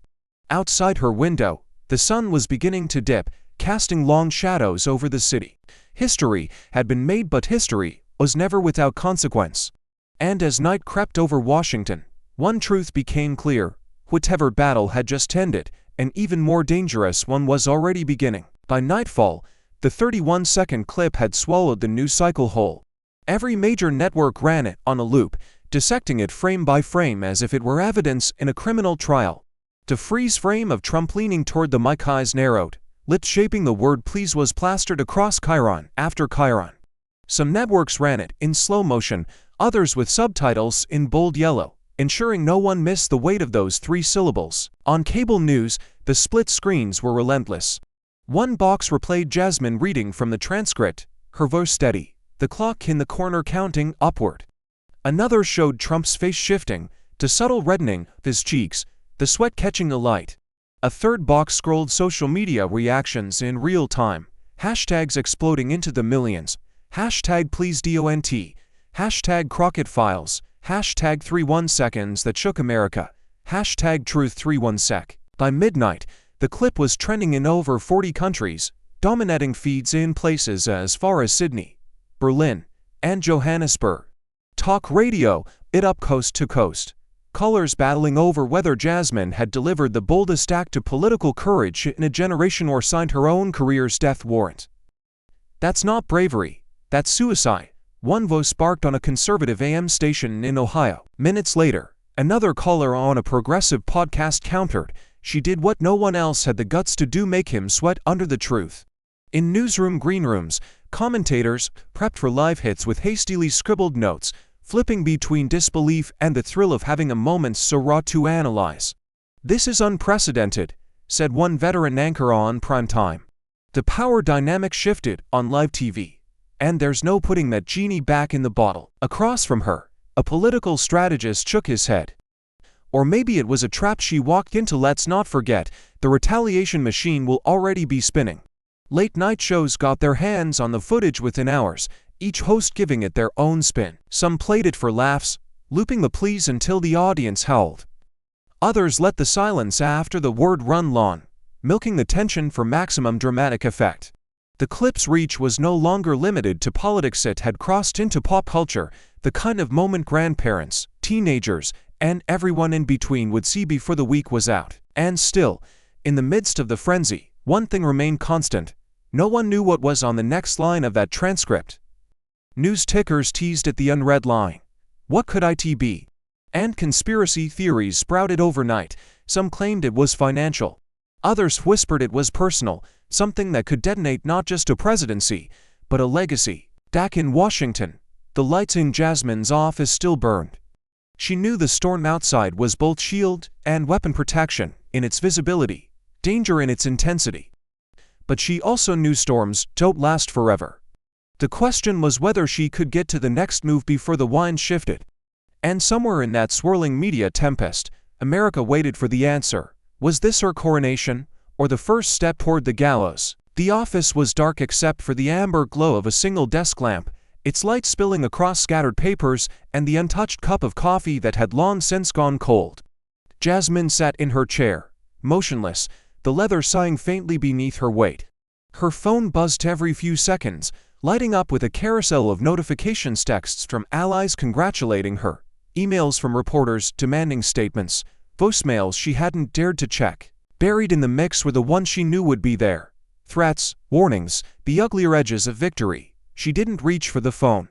Outside her window, the sun was beginning to dip, casting long shadows over the city. History had been made, but history was never without consequence. And as night crept over Washington, one truth became clear: whatever battle had just ended, an even more dangerous one was already beginning. By nightfall, the 31-second clip had swallowed the news cycle whole. Every major network ran it on a loop, dissecting it frame by frame as if it were evidence in a criminal trial. The freeze frame of Trump leaning toward the mic, eyes narrowed, lips shaping the word "please" was plastered across chyron after chyron. Some networks ran it in slow motion, others with subtitles in bold yellow, ensuring no one missed the weight of those 3 syllables. On cable news, the split screens were relentless. One box replayed Jasmine reading from the transcript, her voice steady, the clock in the corner counting upward. Another showed Trump's face shifting, the subtle reddening of his cheeks, the sweat catching alight. A third box scrolled social media reactions in real time, hashtags exploding into the millions, hashtag #PleaseDONT, hashtag Crockett Files, hashtag 31 seconds that shook America, hashtag Truth31sec. By midnight, the clip was trending in over 40 countries, dominating feeds in places as far as Sydney, Berlin, and Johannesburg. Talk radio, it up coast to coast. Callers battling over whether Jasmine had delivered the boldest act of political courage in a generation or signed her own career's death warrant. "That's not bravery, that's suicide," one voice sparked on a conservative AM station in Ohio. Minutes later, another caller on a progressive podcast countered, "She did what no one else had the guts to do, make him sweat under the truth." In newsroom green rooms, commentators prepped for live hits with hastily scribbled notes, flipping between disbelief and the thrill of having a moment so raw to analyze. "This is unprecedented," said one veteran anchor on prime time. "The power dynamic shifted on live TV, and there's no putting that genie back in the bottle." Across from her, a political strategist shook his head. "Or maybe it was a trap she walked into. Let's not forget, the retaliation machine will already be spinning." Late-night shows got their hands on the footage within hours, each host giving it their own spin. Some played it for laughs, looping the pleas until the audience howled. Others let the silence after the word run long, milking the tension for maximum dramatic effect. The clip's reach was no longer limited to politics. It had crossed into pop culture, the kind of moment grandparents, teenagers, and everyone in between would see before the week was out. And still, in the midst of the frenzy, one thing remained constant: no one knew what was on the next line of that transcript. News tickers teased at the unread line. What could it be? And conspiracy theories sprouted overnight. Some claimed it was financial. Others whispered it was personal, something that could detonate not just a presidency, but a legacy. Back in Washington, the lights in Jasmine's office still burned. She knew the storm outside was both shield and weapon protection in its visibility, danger in its intensity. But she also knew storms don't last forever. The question was whether she could get to the next move before the wind shifted. And somewhere in that swirling media tempest, America waited for the answer. Was this her coronation, or the first step toward the gallows? The office was dark except for the amber glow of a single desk lamp, its light spilling across scattered papers and the untouched cup of coffee that had long since gone cold. Jasmine sat in her chair, motionless, the leather sighing faintly beneath her weight. Her phone buzzed every few seconds, lighting up with a carousel of notifications, texts from allies congratulating her, emails from reporters demanding statements, voicemails she hadn't dared to check. Buried in the mix were the ones she knew would be there. Threats, warnings, the uglier edges of victory. She didn't reach for the phone.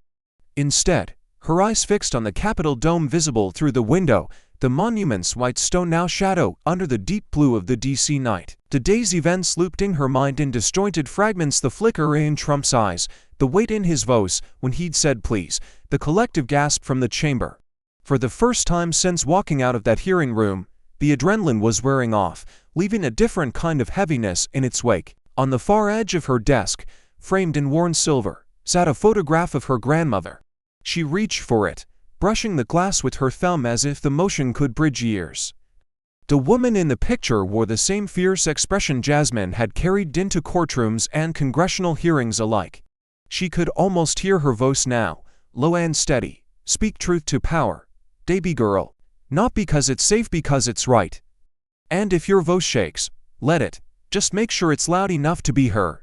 Instead, her eyes fixed on the Capitol dome visible through the window, the monument's white stone now shadow under the deep blue of the D.C. night. The day's events looped in her mind in disjointed fragments, the flicker in Trump's eyes, the weight in his voice when he'd said please, the collective gasp from the chamber. For the first time since walking out of that hearing room, the adrenaline was wearing off, leaving a different kind of heaviness in its wake. On the far edge of her desk, framed in worn silver, sat a photograph of her grandmother. She reached for it, brushing the glass with her thumb as if the motion could bridge years. The woman in the picture wore the same fierce expression Jasmine had carried into courtrooms and congressional hearings alike. She could almost hear her voice now, low and steady. Speak truth to power, baby girl. Not because it's safe, because it's right. And if your voice shakes, let it. Just make sure it's loud enough to be heard.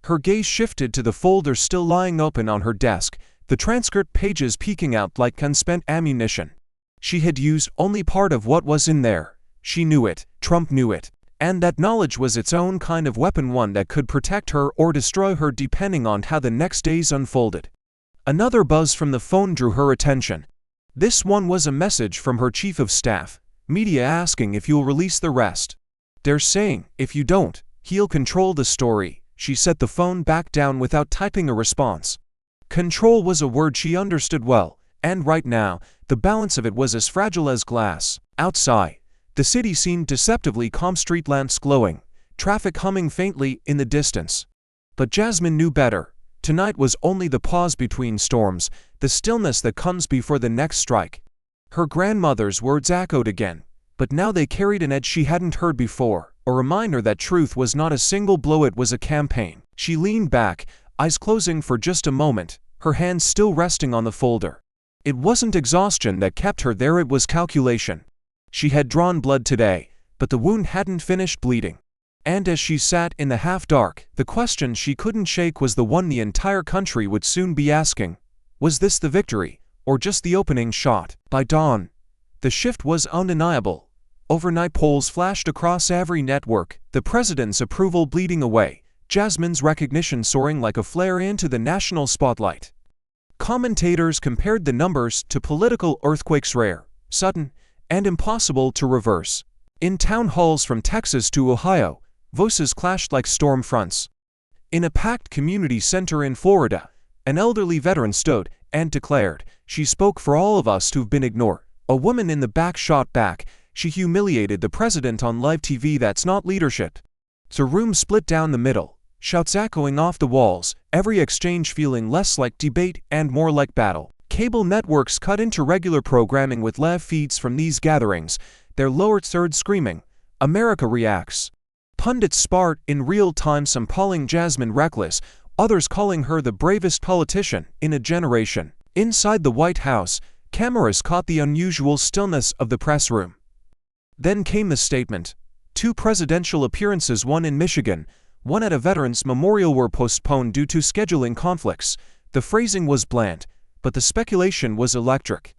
Her gaze shifted to the folder still lying open on her desk, the transcript pages peeking out like unspent ammunition. She had used only part of what was in there. She knew it, Trump knew it, and that knowledge was its own kind of weapon, one that could protect her or destroy her depending on how the next days unfolded. Another buzz from the phone drew her attention. This one was a message from her chief of staff, media asking if you'll release the rest. They're saying, if you don't, he'll control the story. She set the phone back down without typing a response. Control was a word she understood well, and right now, the balance of it was as fragile as glass. Outside, the city seemed deceptively calm, street lamps glowing, traffic humming faintly in the distance. But Jasmine knew better. Tonight was only the pause between storms, the stillness that comes before the next strike. Her grandmother's words echoed again, but now they carried an edge she hadn't heard before, a reminder that truth was not a single blow, it was a campaign. She leaned back, eyes closing for just a moment, her hands still resting on the folder. It wasn't exhaustion that kept her there, it was calculation. She had drawn blood today, but the wound hadn't finished bleeding. And as she sat in the half-dark, the question she couldn't shake was the one the entire country would soon be asking. Was this the victory, or just the opening shot. By dawn, the shift was undeniable. Overnight polls flashed across every network, the president's approval bleeding away, Jasmine's recognition soaring like a flare into the national spotlight. Commentators compared the numbers to political earthquakes, rare, sudden, and impossible to reverse. In town halls from Texas to Ohio, voices clashed like storm fronts. In a packed community center in Florida, an elderly veteran stood and declared, "She spoke for all of us who've been ignored." A woman in the back shot back, "She humiliated the president on live TV, that's not leadership." The room split down the middle, shouts echoing off the walls, every exchange feeling less like debate and more like battle. Cable networks cut into regular programming with live feeds from these gatherings, their lower third screaming, "America reacts." Pundits sparred in real time, some calling Jasmine reckless, others calling her the bravest politician in a generation. Inside the White House, cameras caught the unusual stillness of the press room. Then came the statement. 2 presidential appearances, one in Michigan, one at a veterans memorial, were postponed due to scheduling conflicts. The phrasing was bland, but the speculation was electric.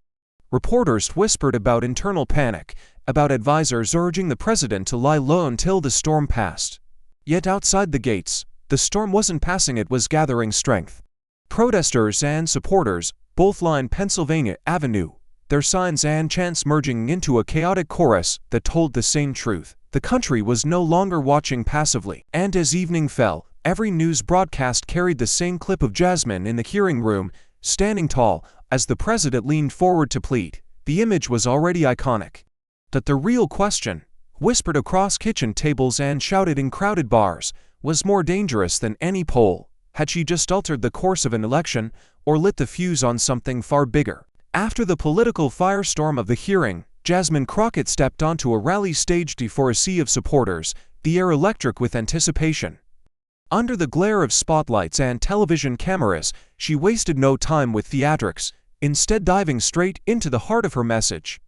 Reporters whispered about internal panic, about advisors urging the president to lie low until the storm passed. Yet outside the gates, the storm wasn't passing, it was gathering strength. Protesters and supporters both lined Pennsylvania Avenue, their signs and chants merging into a chaotic chorus that told the same truth. The country was no longer watching passively, and as evening fell, every news broadcast carried the same clip of Jasmine in the hearing room, standing tall, as the president leaned forward to plead. The image was already iconic. But the real question, whispered across kitchen tables and shouted in crowded bars, was more dangerous than any poll. Had she just altered the course of an election, or lit the fuse on something far bigger? After the political firestorm of the hearing, Jasmine Crockett stepped onto a rally staged before a sea of supporters, the air electric with anticipation. Under the glare of spotlights and television cameras, she wasted no time with theatrics, instead diving straight into the heart of her message.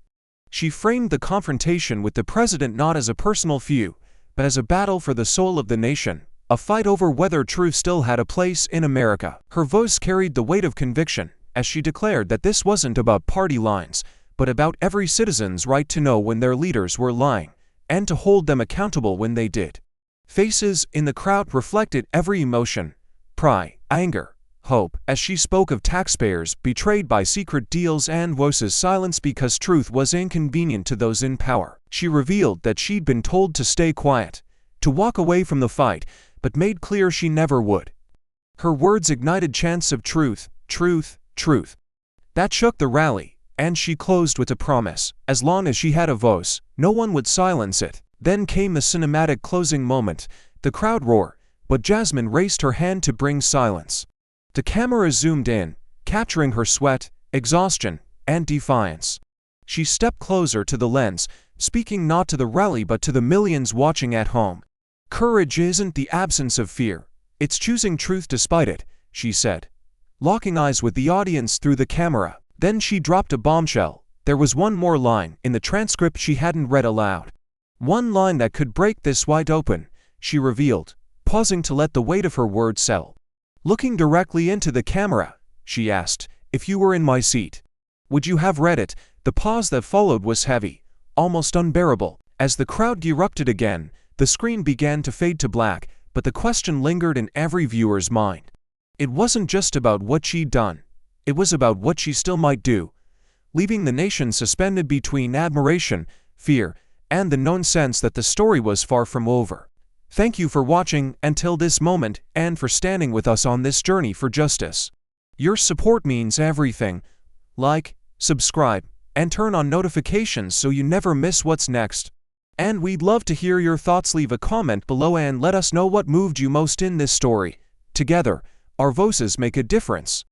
She framed the confrontation with the president not as a personal feud, but as a battle for the soul of the nation, a fight over whether truth still had a place in America. Her voice carried the weight of conviction, as she declared that this wasn't about party lines, but about every citizen's right to know when their leaders were lying, and to hold them accountable when they did. Faces in the crowd reflected every emotion: pride, anger, hope, as she spoke of taxpayers betrayed by secret deals and voices silenced because truth was inconvenient to those in power. She revealed that she'd been told to stay quiet, to walk away from the fight, but made clear she never would. Her words ignited chants of truth, truth, truth. That shook the rally, and she closed with a promise: as long as she had a voice, no one would silence it. Then came the cinematic closing moment. The crowd roared, but Jasmine raised her hand to bring silence. The camera zoomed in, capturing her sweat, exhaustion, and defiance. She stepped closer to the lens, speaking not to the rally but to the millions watching at home. "Courage isn't the absence of fear, it's choosing truth despite it," she said, locking eyes with the audience through the camera. Then she dropped a bombshell. There was one more line in the transcript she hadn't read aloud. One line that could break this wide open, she revealed, pausing to let the weight of her words settle. Looking directly into the camera, she asked, "If you were in my seat, would you have read it?" The pause that followed was heavy, almost unbearable. As the crowd erupted again, the screen began to fade to black, but the question lingered in every viewer's mind. It wasn't just about what she'd done. It was about what she still might do, leaving the nation suspended between admiration, fear, and the known sense that the story was far from over. Thank you for watching until this moment and for standing with us on this journey for justice. Your support means everything. Like, subscribe, and turn on notifications so you never miss what's next. And we'd love to hear your thoughts. Leave a comment below and let us know what moved you most in this story. Together, our voices make a difference.